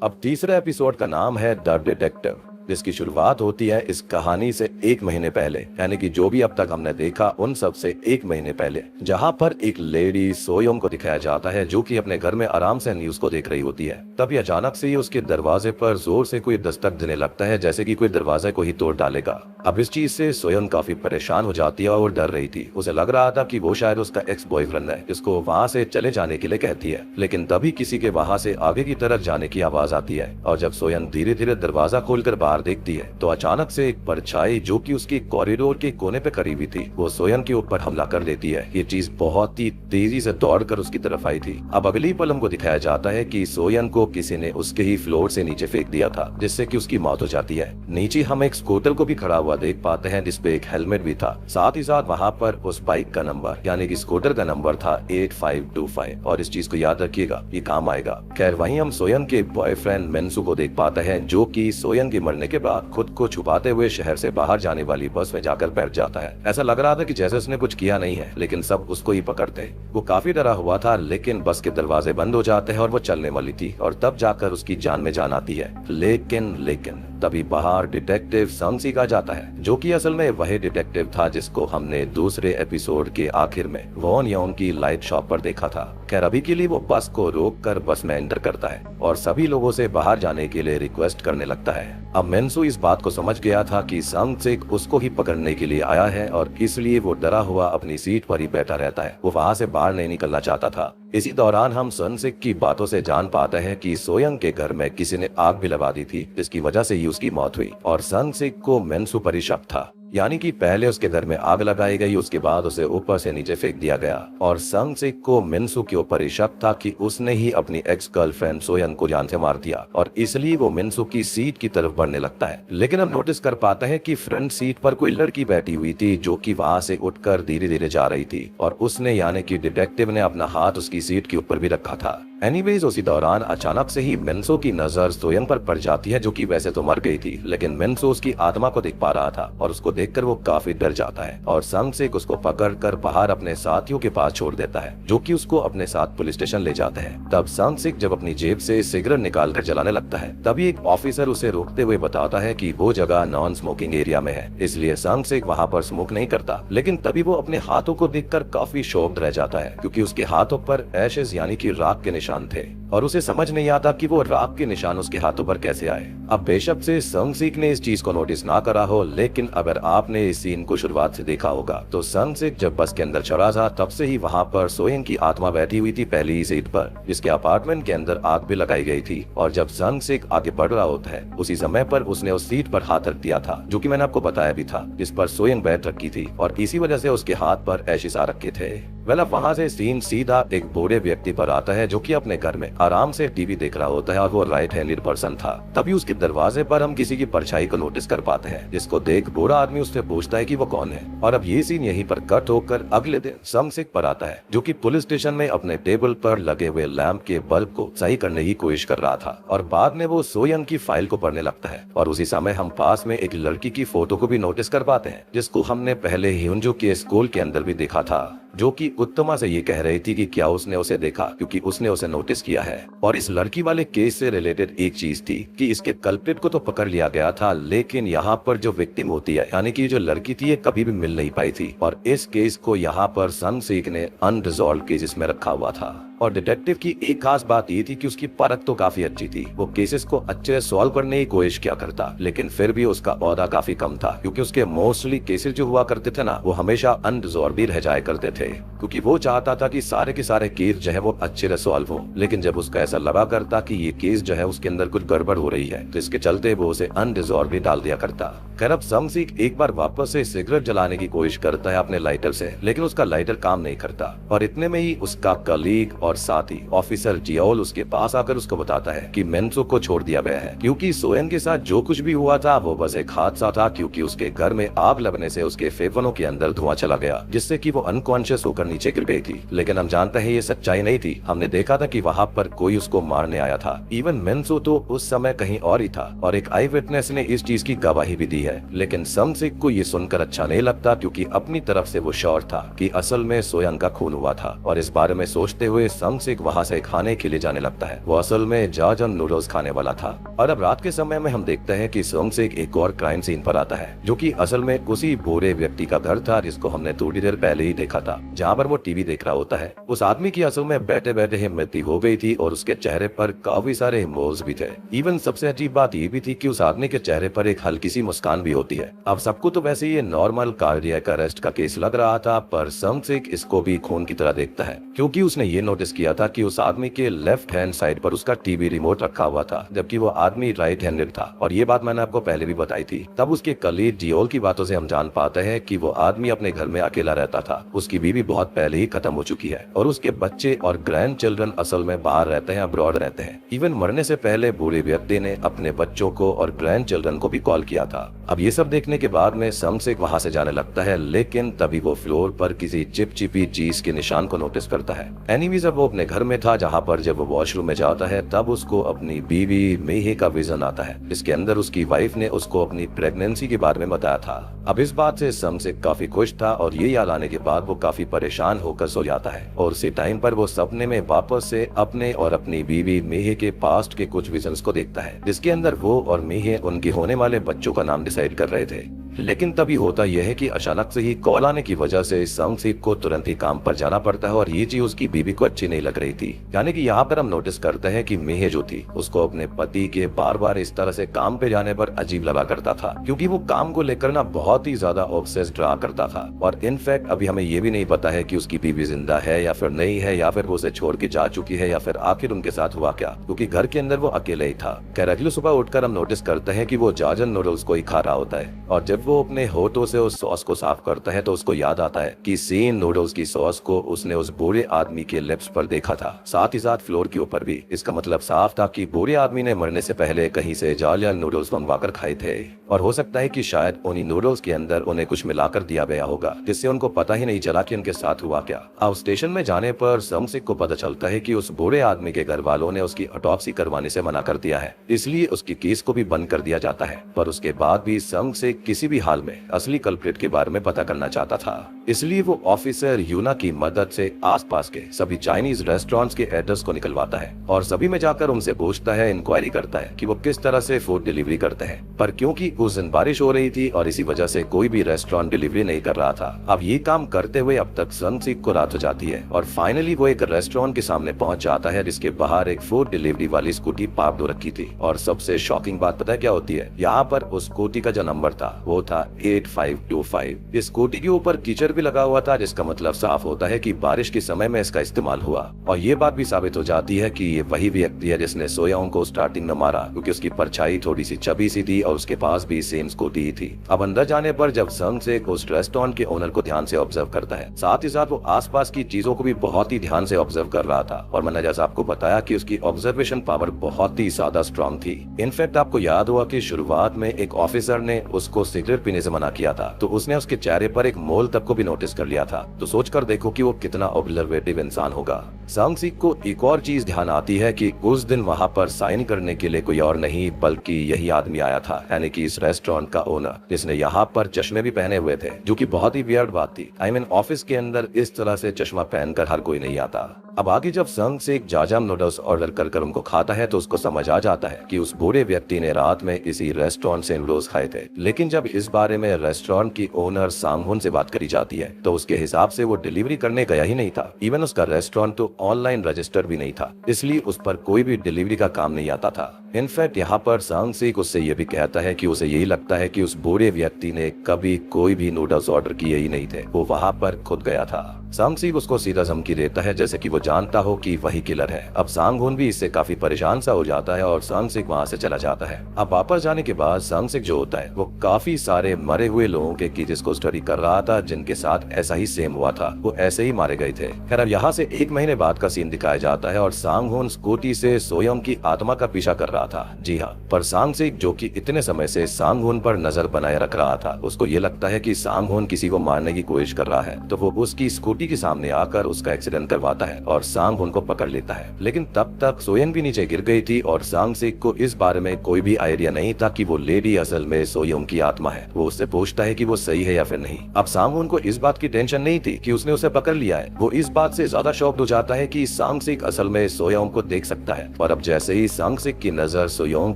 अब तीसरे एपिसोड का नाम है द डिटेक्टिव, जिसकी शुरुआत होती है इस कहानी से 1 महीने पहले, यानी कि जो भी अब तक हमने देखा उन सब से 1 महीने पहले, जहां पर एक लेडी सोयम को दिखाया जाता है जो कि अपने घर में आराम से न्यूज को देख रही होती है। तभी अचानक से ही उसके दरवाजे पर जोर से कोई दस्तक देने लगता है, जैसे कि कोई दरवाजे को ही तोड़ डालेगा। अब इस चीज से सोयम काफी परेशान हो जाती है और डर रही थी। उसे लग रहा था कि वो शायद उसका एक्स बॉयफ्रेंड है जिसको वहाँ से चले जाने के लिए कहती है, लेकिन तभी किसी के वहाँ से आगे की तरफ जाने की आवाज आती है। और जब सोयम धीरे धीरे दरवाजा खोलकर बाहर देखती है तो अचानक से एक परछाई जो कि उसकी कॉरिडोर के कोने पे खड़ी हुई थी, वो सोयम के ऊपर हमला कर देती है। ये चीज बहुत ही तेजी से दौड़कर उसकी तरफ आई थी। अब अगली पल हमको दिखाया जाता है कि सोयम को किसी ने उसके ही फ्लोर से नीचे फेंक दिया था, जिससे कि उसकी मौत हो जाती है। नीचे हम एक स्कूटर को भी खड़ा हुआ देख पाते हैं जिसपे एक हेलमेट भी था। साथ ही साथ वहाँ पर उस बाइक का नंबर यानी कि स्कूटर का नंबर था 8525, और इस चीज को याद रखिएगा, ये काम आएगा। खैर वहीं हम सोयम के बॉयफ्रेंड मेंसू को देख पाते हैं जो कि सोयम के मरने के बाद खुद को छुपाते हुए शहर से बाहर जाने वाली बस में जाकर बैठ जाता है। ऐसा लग रहा था कि जैसे उसने कुछ किया नहीं है, लेकिन सब उसको ही पकड़ते। वो काफी डरा हुआ था, लेकिन बस के दरवाजे बंद हो जाते हैं और वो चलने वाली थी, और तब जाकर उसकी जान में जान आती है। लेकिन तभी बाहर डिटेक्टिव संगसी का जाता है, जो कि असल में वही डिटेक्टिव था जिसको हमने दूसरे एपिसोड के आखिर में वॉन यॉन की लाइट शॉप पर देखा था। खैर अभी के लिए वो बस को रोककर बस में एंटर करता है और सभी लोगों से बाहर जाने के लिए रिक्वेस्ट करने लगता है। अब मेंसू इस बात को समझ गया था कि संगसिक उसको ही पकड़ने के लिए आया है, और इसलिए वो डरा हुआ अपनी सीट पर ही बैठा रहता है। वो वहाँ से बाहर नहीं निकलना चाहता था। इसी दौरान हम संगसिक की बातों से जान पाते हैं कि सोयम के घर में किसी ने आग भी लगा दी थी, जिसकी वजह से ही उसकी मौत हुई। और संगसिक को मेंसू पर ही शक था, यानी कि पहले उसके घर में आग लगाई गई, उसके बाद उसे ऊपर से नीचे फेंक दिया गया। और संगसिक को मेंसू के ऊपर ही शक था कि उसने ही अपनी एक्स गर्लफ्रेंड सोयम को जान से मार दिया, और इसलिए वो मेंसू की सीट की तरफ बढ़ने लगता है। लेकिन हम नोटिस कर पाते हैं कि फ्रंट सीट पर कोई लड़की बैठी हुई थी जो कि वहाँ से उठकर धीरे धीरे जा रही थी, और उसने यानी कि डिटेक्टिव ने अपना हाथ उसकी सीट के ऊपर भी रखा था। एनीवेज उसी दौरान अचानक से ही मेंसू की नजर सोयम पर पड़ जाती है, जो कि वैसे तो मर गई थी, लेकिन मेंसू उसकी आत्मा को देख पा रहा था, और उसको देखकर वो काफी डर जाता है। और संगसिक उसको पकड़कर बाहर अपने साथियों के पास छोड़ देता है, जो कि उसको अपने साथ पुलिस स्टेशन ले जाते हैं। तब संगसिक जब अपनी जेब से सिगरेट निकाल कर जलाने लगता है, तभी एक ऑफिसर उसे रोकते हुए बताता है कि वो जगह नॉन स्मोकिंग एरिया में है, इसलिए संगसिक वहाँ पर स्मोक नहीं करता। लेकिन तभी वो अपने हाथों को देखकर काफी शॉक्ड रह जाता है, क्योंकि उसके हाथों पर एशेस यानी कि राख के निशान थे, और उसे समझ नहीं आता कि वो राख के निशान उसके हाथों पर कैसे आए। अब बेशक से संगसिक ने इस चीज को नोटिस ना करा हो, लेकिन अगर आपने इस सीन को शुरुआत से देखा होगा तो संगसिक जब बस के अंदर चढ़ा था तब से ही वहाँ पर सोयम की आत्मा बैठी हुई थी पहली ही सीट पर, जिसके अपार्टमेंट के अंदर आग भी लगाई गई थी। और जब संगसिक आगे बढ़ रहा होता है उसी समय पर उसने उस सीट पर हाथ रख दिया था, जो कि मैंने आपको बताया भी था, जिस पर सोयम बैठ रखी थी, और इसी वजह से उसके हाथ पर एशेस आ रखे थे। अब वहाँ से सीन सीधा एक बूढ़े व्यक्ति पर आता है जो कि अपने घर में आराम से टीवी देख रहा होता है, और वो राइट हैंडेड पर्सन था। तभी उसके दरवाजे पर हम किसी की परछाई को नोटिस कर पाते हैं, जिसको देख बूढ़ा आदमी उससे पूछता है कि वो कौन है। और अब ये सीन यहीं पर कट होकर अगले दिन संगसिक पर आता है, जो कि पुलिस स्टेशन में अपने टेबल पर लगे हुए लैंप के बल्ब को सही करने की कोशिश कर रहा था, और बाद में वो सोयम की फाइल को पढ़ने लगता है। और उसी समय हम पास में एक लड़की की फोटो को भी नोटिस कर पाते हैं, जिसको हमने पहले ह्यूंजो के स्कूल के अंदर भी देखा था, जो कि उत्तमा से ये कह रही थी कि क्या उसने उसे देखा, क्योंकि उसने उसे नोटिस किया है। और इस लड़की वाले केस से रिलेटेड एक चीज थी कि इसके कल्प्रिट को तो पकड़ लिया गया था, लेकिन यहाँ पर जो विक्टिम होती है यानी कि जो लड़की थी ये कभी भी मिल नहीं पाई थी, और इस केस को यहाँ पर संगसिक ने अनरिजॉल्व केसेस में रखा हुआ था। और डिटेक्टिव की एक खास बात ये थी कि उसकी परख तो काफी अच्छी थी, वो केसेस को अच्छे से सॉल्व करने की कोशिश किया करता, लेकिन फिर भी उसका ओहदा काफी कम था, क्योंकि उसके मोस्टली केसेस जो हुआ करते थे ना, वो हमेशा अनरिजॉल्व ही रह जाया करते थे, क्योंकि वो चाहता था कि सारे के सारे केस जो है वो अच्छे से सॉल्व हो। लेकिन जब उसका ऐसा लगा करता कि ये केस जो है उसके अंदर कुछ गड़बड़ हो रही है, तो इसके चलते वो उसे अनरिजॉल्व ही डाल दिया करता। खैर अब संगसिक एक बार वापस से सिगरेट जलाने की कोशिश करता है अपने लाइटर से, लेकिन उसका लाइटर काम नहीं करता, और इतने में ही उसका कलीग और साथी ऑफिसर जियोल उसके पास आकर उसको बताता है कि मेंसू को छोड़ दिया गया है, क्योंकि सोयम के साथ जो कुछ भी हुआ था वो बस एक हादसा था, क्योंकि उसके घर में आग लगने से उसके फेफड़ों के अंदर धुआं चला गया, जिससे कि वो अनकॉन्शियस होकर नीचे गिर गई थी। लेकिन हम जानते हैं ये सच्चाई नहीं थी। हमने देखा था कि वहाँ पर कोई उसको मारने आया था। इवन मेंसू तो उस समय कहीं और ही था, और एक आई विटनेस ने इस चीज की गवाही भी दी है। लेकिन संगसिक को ये सुनकर अच्छा नहीं लगता, क्योंकि अपनी तरफ से वो श्योर था कि असल में सोयम का खून हुआ था, और इस बारे में सोचते हुए संगसिक वहाँ से खाने के लिए जाने लगता है। वो असल में जाजन नूडल्स खाने वाला था। और अब रात के समय में हम देखते हैं कि संगसिक एक और क्राइम सीन पर आता है, जो कि असल में उसी बूढ़े व्यक्ति का घर था जिसको हमने थोड़ी देर पहले ही देखा था, जहाँ पर वो टीवी देख रहा होता है। उस आदमी की असल में बैठे बैठे ही मृत्यु हो गई थी और उसके चेहरे पर काफी सारे मोल्स भी थे। इवन सबसे अजीब बात ये भी थी कि उस आदमी के चेहरे पर एक हल्की सी मुस्कान भी होती है। अब सबको तो वैसे ये नॉर्मल कार्डियक अरेस्ट का केस लग रहा था, पर संगसिक इसको भी खून की तरह देखता है, क्योंकि उसने ये नोटिस किया था कि उस आदमी के लेफ्ट हैंड साइड पर उसका टीवी रिमोट रखा हुआ था, जबकि वो आदमी राइट हैंडेड था। और ये बात मैंने आपको पहले भी बताई थी। तब उसके कलीग डियोल की बातों से हम जान पाते हैं कि वो आदमी अपने घर में अकेला रहता था। उसकी बीवी बहुत पहले ही खत्म हो चुकी है और उसके बच्चे और ग्रैंड चिल्ड्रन असल में बाहर रहते हैं, अब्रॉड रहते हैं। इवन मरने से पहले बूढ़े व्यक्ति ने अपने बच्चों को और ग्रैंड चिल्ड्रन को भी कॉल किया था। अब ये सब देखने के बाद में संगसिक वहाँ से जाने लगता है, लेकिन तभी वो फ्लोर पर किसी चिपचिपी चीज के निशान को नोटिस करता है। एनीवेज अब वो अपने घर में था, जहाँ पर जब वो वॉशरूम में जाता है तब उसको अपनी बीवी मेहे का विजन आता है, जिसके अंदर उसकी वाइफ ने उसको अपनी प्रेगनेंसी के बारे में बताया था। अब इस बात से संगसिक काफी खुश था और ये याद आने के बाद वो काफी परेशान होकर सो जाता है। और उसी टाइम पर वो सपने में वापस से अपने और अपनी बीवी मेहे के पास्ट के कुछ विजन्स को देखता है, जिसके अंदर वो और मेहे उनके होने वाले बच्चों का नाम डिसाइड कर रहे थे। लेकिन तभी होता यह है कि अचानक से ही कॉल आने की वजह से संगसिक को तुरंत ही काम पर जाना पड़ता है और ये चीज उसकी बीवी को अच्छी नहीं लग रही थी। यानी कि यहाँ पर हम नोटिस करते हैं कि मेहे जो थी उसको अपने पति के बार बार इस तरह से काम पे जाने पर अजीब लगा करता था, क्योंकि वो काम को लेकर ना बहुत ही ज्यादा ऑब्सेस्ड रहा करता था। और इनफैक्ट अभी हमें ये भी नहीं पता है कि उसकी बीवी जिंदा है या फिर नहीं है, या फिर वो उसे छोड़ के जा चुकी है, या फिर आखिर उनके साथ हुआ क्या, क्योंकि घर के अंदर वो अकेले ही था। खैर अगली सुबह उठकर हम नोटिस करते हैं कि वो जाजन नूडल्स को ही खा रहा होता है और जब वो अपने होठों से उस सॉस को साफ करता है तो उसको याद आता है कि सेम नूडल्स की सॉस को उसने उस बूढ़े आदमी के लिप्स पर देखा था, साथ ही साथ फ्लोर के ऊपर भी। इसका मतलब साफ था कि बूढ़े आदमी ने मरने से पहले कहीं से जालिया नूडल्स मंगवाकर खाए थे और हो सकता है कि शायद उन्हीं नूडल्स के अंदर उन्हें कुछ मिलाकर दिया गया होगा, जिससे उनको पता ही नहीं चला कि उनके साथ हुआ क्या। अब स्टेशन में जाने पर संगसिक को पता चलता है कि उस बूढ़े आदमी के घर वालों ने उसकी ऑटोप्सी करवाने से मना कर दिया है, इसलिए उसकी केस को भी बंद कर दिया जाता है। पर उसके बाद भी संगसिक किसी भी हाल में असली कल्प्रिट के बारे में पता करना चाहता था, इसलिए वो ऑफिसर यूना की मदद से आसपास के सभी चाइनीज रेस्टोरेंट्स के एड्रेस को निकलवाता है और सभी में जाकर उनसे पूछता है, इंक्वायरी करता है कि वो किस तरह से फूड डिलीवरी करते हैं। पर क्योंकि उस दिन बारिश हो रही थी और इसी वजह से कोई भी रेस्टोरेंट डिलीवरी नहीं कर रहा था। अब ये काम करते हुए अब तक संगसिक को रात हो जाती है और फाइनली वो एक रेस्टोरेंट के सामने पहुंच जाता है, जिसके बाहर एक फूड डिलीवरी वाली स्कूटी पार्क हो रखी थी। और सबसे शॉकिंग बात पता है क्या होती है, यहाँ पर उस स्कूटी का जो नंबर था वो था 8525। इस स्कूटी के ऊपर कीचड़ भी लगा हुआ था, जिसका मतलब साफ होता है कि बारिश के समय में इसका इस्तेमाल हुआ। और ये बात भी साबित हो जाती है कि ये वही व्यक्ति है जिसने सोयांग को स्टार्टिंग में मारा, क्योंकि उसकी परछाई थोड़ी सी चबी सी थी और उसके पास भी सेम स्कूटी ही थी। अब अंदर जाने पर जब संगसिक उस रेस्टोरेंट के ओनर को ध्यान से ऑब्जर्व करता है, साथ ही साथ वो आसपास की चीजों को भी बहुत ही ध्यान से ऑब्जर्व कर रहा था। और मैंने जैसा आपको बताया कि उसकी ऑब्जर्वेशन पावर बहुत ही ज्यादा स्ट्रॉन्ग थी। इनफैक्ट आपको याद हुआ कि शुरुआत में एक ऑफिसर ने उसको सिगरेट पीने से मना किया था, तो उसने उसके चेहरे पर एक मोल तक को भी नोटिस कर लिया था। तो सोचकर देखो कि वो कितना ऑब्जर्वेटिव इंसान होगा। संगसिक को एक और चीज ध्यान आती है कि उस दिन वहाँ पर साइन करने के लिए कोई और नहीं बल्कि यही आदमी आया था, यानी कि इस रेस्टोरेंट का ओनर, जिसने यहाँ पर चश्मे भी पहने हुए थे, जो कि बहुत ही वियर्ड बात थी। आई मीन ऑफिस के अंदर इस तरह से चश्मा पहनकर हर कोई नहीं आता। अब आगे जब संगसिक जाजाम नूडल्स ऑर्डर कर उनको खाता है तो उसको समझ आ जाता है कि उस बूढ़े व्यक्ति ने रात में इसी रेस्टोरेंट से नूडल्स खाए थे। लेकिन जब इस बारे में रेस्टोरेंट की ओनर सांगहुन से बात करी जाती है तो उसके हिसाब से वो डिलीवरी करने गया ही नहीं था। इवन उसका रेस्टोरेंट तो ऑनलाइन रजिस्टर भी नहीं था, इसलिए उस पर कोई भी डिलीवरी का काम नहीं आता था। इनफैक्ट यहाँ पर संगसिक उससे ये भी कहता है कि उसे यही लगता है कि उस बूढ़े व्यक्ति ने कभी कोई भी नूडल्स ऑर्डर किए ही नहीं थे, वो वहाँ पर खुद गया था। संगसिक उसको सीधा धमकी देता है जैसे कि वो जानता हो कि वही किलर है। अब सांगहुन भी इससे काफी परेशान सा हो जाता है और संगसिक वहाँ से चला जाता है। अब वापस जाने के बाद संगसिक जो होता है वो काफी सारे मरे हुए लोगों के केसेस को स्टडी कर रहा था जिनके साथ ऐसा ही सेम हुआ था, वो ऐसे ही मारे गए थे। खैर अब यहाँ से 1 महीने बाद का सीन दिखाया जाता है और सांगहुन स्कूटी से सोयम की आत्मा का पीछा कर रहा था। जी हाँ, पर संगसिक जो कि इतने समय से सांगहुन पर नजर बनाए रख रहा था, उसको ये लगता है कि सांगहुन किसी को मारने की कोशिश कर रहा है, तो वो उसकी स्कूटी के सामने आकर उसका एक्सीडेंट करवाता है और सांगहुन को पकड़ लेता है। लेकिन तब तक सोयन भी नीचे गिर गई थी और संगसिक को इस बारे में कोई भी आइडिया नहीं था कि वो लेडी असल में सोयम की आत्मा है। है। वो उससे पूछता है कि वो सही है या फिर नहीं। अब सांग-होन को इस बात की टेंशन नहीं थी कि उसने उसे पकड़ लिया है। वो इस बात से ज्यादा शॉक्ड हो जाता है कि सांग-सिक असल में सो-योंग को देख सकता है। और अब जैसे ही सांग-सिक की नजर सो-योंग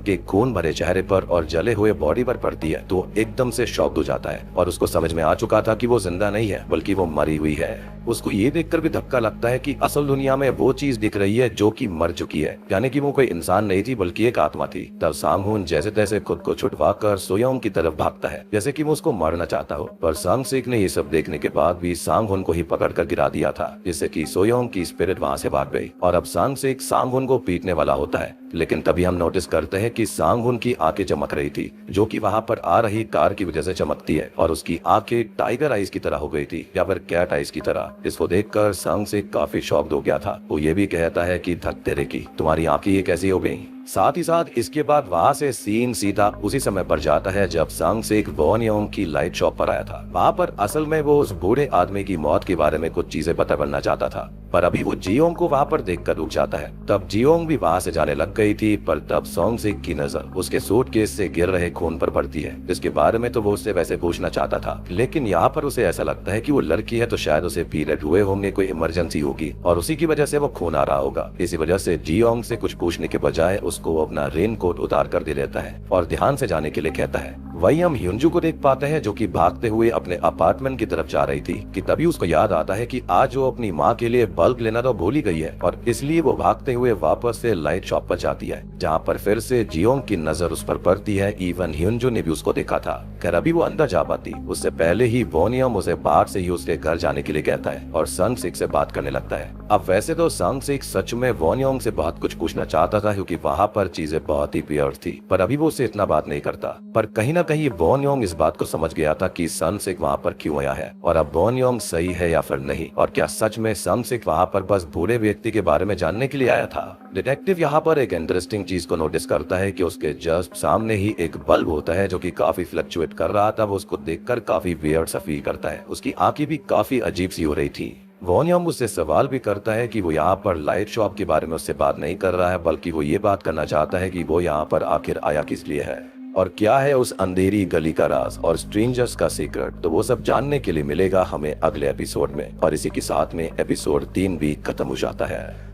के खून भरे चेहरे पर और जले हुए बॉडी पर पड़ती है तो एकदम से शॉक्ड हो जाता है और उसको समझ में आ चुका था कि वो जिंदा नहीं है बल्कि वो मरी हुई है। उसको ये देखकर भी धक्का लगता है कि असल दुनिया में वो चीज दिख रही है जो कि मर चुकी है, यानी कि वो कोई इंसान नहीं थी बल्कि एक आत्मा थी। तब सांग-होन जैसे तैसे खुद को छुड़वाकर सो-योंग की तरफ भागता है जैसे कि वो उसको मारना चाहता हो, पर सांग-सिक ने ये सब देखने के बाद भी सांग-होन को ही पकड़कर गिरा दिया था जिससे कि सो-योंग की स्पिरिट वहां से भाग गई। और अब सांग-सिक सांग-होन को पीटने वाला होता है, लेकिन तभी हम नोटिस करते हैं कि सांग-होन की आंखें चमक रही थी जो कि वहां पर आ रही कार की वजह से चमकती है और उसकी आंखें टाइगर आइज की तरह हो गई थी या फिर कैट आइज की तरह। इसको देखकर सांग-सिक काफी शॉक्ड हो गया था। वो ये भी कहता है कि धक तेरे की, तुम्हारी आंखें ये कैसी हो गई। साथ ही साथ इसके बाद वहां से सीन सीधा उसी समय पर जाता है जब सांग-सिक वॉन-योंग की लाइट शॉप पर आया था। वहां पर असल में वो उस बूढ़े आदमी की मौत के बारे में कुछ चीजें पता करना चाहता था, पर अभी वो जियोंग को वहां पर देखकर रुक जाता है। तब जियोंग भी वहां से जाने लग गई थी, पर तब सांग-सिक की नजर उसके सूटकेस से गिर रहे खून पर पड़ती है जिसके बारे में तो वो उससे वैसे पूछना चाहता था, लेकिन यहाँ पर उसे ऐसा लगता है कि वो लड़की है तो शायद उसे पीरियड हुए होंगे, कोई इमरजेंसी होगी और उसी की वजह से वो खून आ रहा होगा। इसी वजह से जियोंग से कुछ पूछने के बजाय उसको वो अपना रेन कोट उतार कर दे देता है और ध्यान से जाने के लिए कहता है। वहीं हम ह्युंजू को देख पाते हैं जो कि भागते हुए अपने अपार्टमेंट की तरफ जा रही थी कि तभी उसको याद आता है कि आज वो अपनी माँ के लिए बल्ब लेना तो भूल ही गई है और इसलिए वो भागते हुए वापस से लाइट शॉप पर जाती है जहाँ पर फिर से जियोंग की नजर उस पर पड़ती है। इवन ह्युंजू ने भी उसको देखा था। खैर अभी वो अंदर जा पाती उससे पहले ही वॉन-योंग उसे बाहर से ही उसके घर जाने के लिए कहता है और सांग-सिक से बात करने लगता है। अब वैसे तो सांग-सिक सच में वॉन-योंग से बहुत कुछ पूछना चाहता था क्योंकि वहाँ पर चीजें बहुत ही वियर्ड थी, पर अभी वो उससे इतना बात नहीं करता। पर कहीं ना कहीं वॉन-योंग इस बात को समझ गया था कि सांग-सिक वहाँ पर क्यों आया है और अब वॉन-योंग सही है या फिर नहीं, और क्या सच में सांग-सिक वहाँ पर बस बूढ़े व्यक्ति के बारे में जानने के लिए आया था। डिटेक्टिव यहाँ पर एक इंटरेस्टिंग चीज को नोटिस करता है कि उसके जस्ट सामने ही एक बल्ब होता है जो कि काफी फ्लक्चुएट कर रहा था। वो उसको देखकर काफी वियर्ड सा फील करता है। उसकी आंखें भी काफी अजीब सी हो रही थी। वॉन-योंग उससे सवाल भी करता है कि वो यहाँ पर लाइट शॉप के बारे में उससे बात नहीं कर रहा है बल्कि वो ये बात करना चाहता है कि वो यहाँ पर आखिर आया किस लिए है और क्या है उस अंधेरी गली का राज और स्ट्रेंजर्स का सीक्रेट। तो वो सब जानने के लिए मिलेगा हमें अगले एपिसोड में और इसी के साथ में एपिसोड 3 भी खत्म हो जाता है।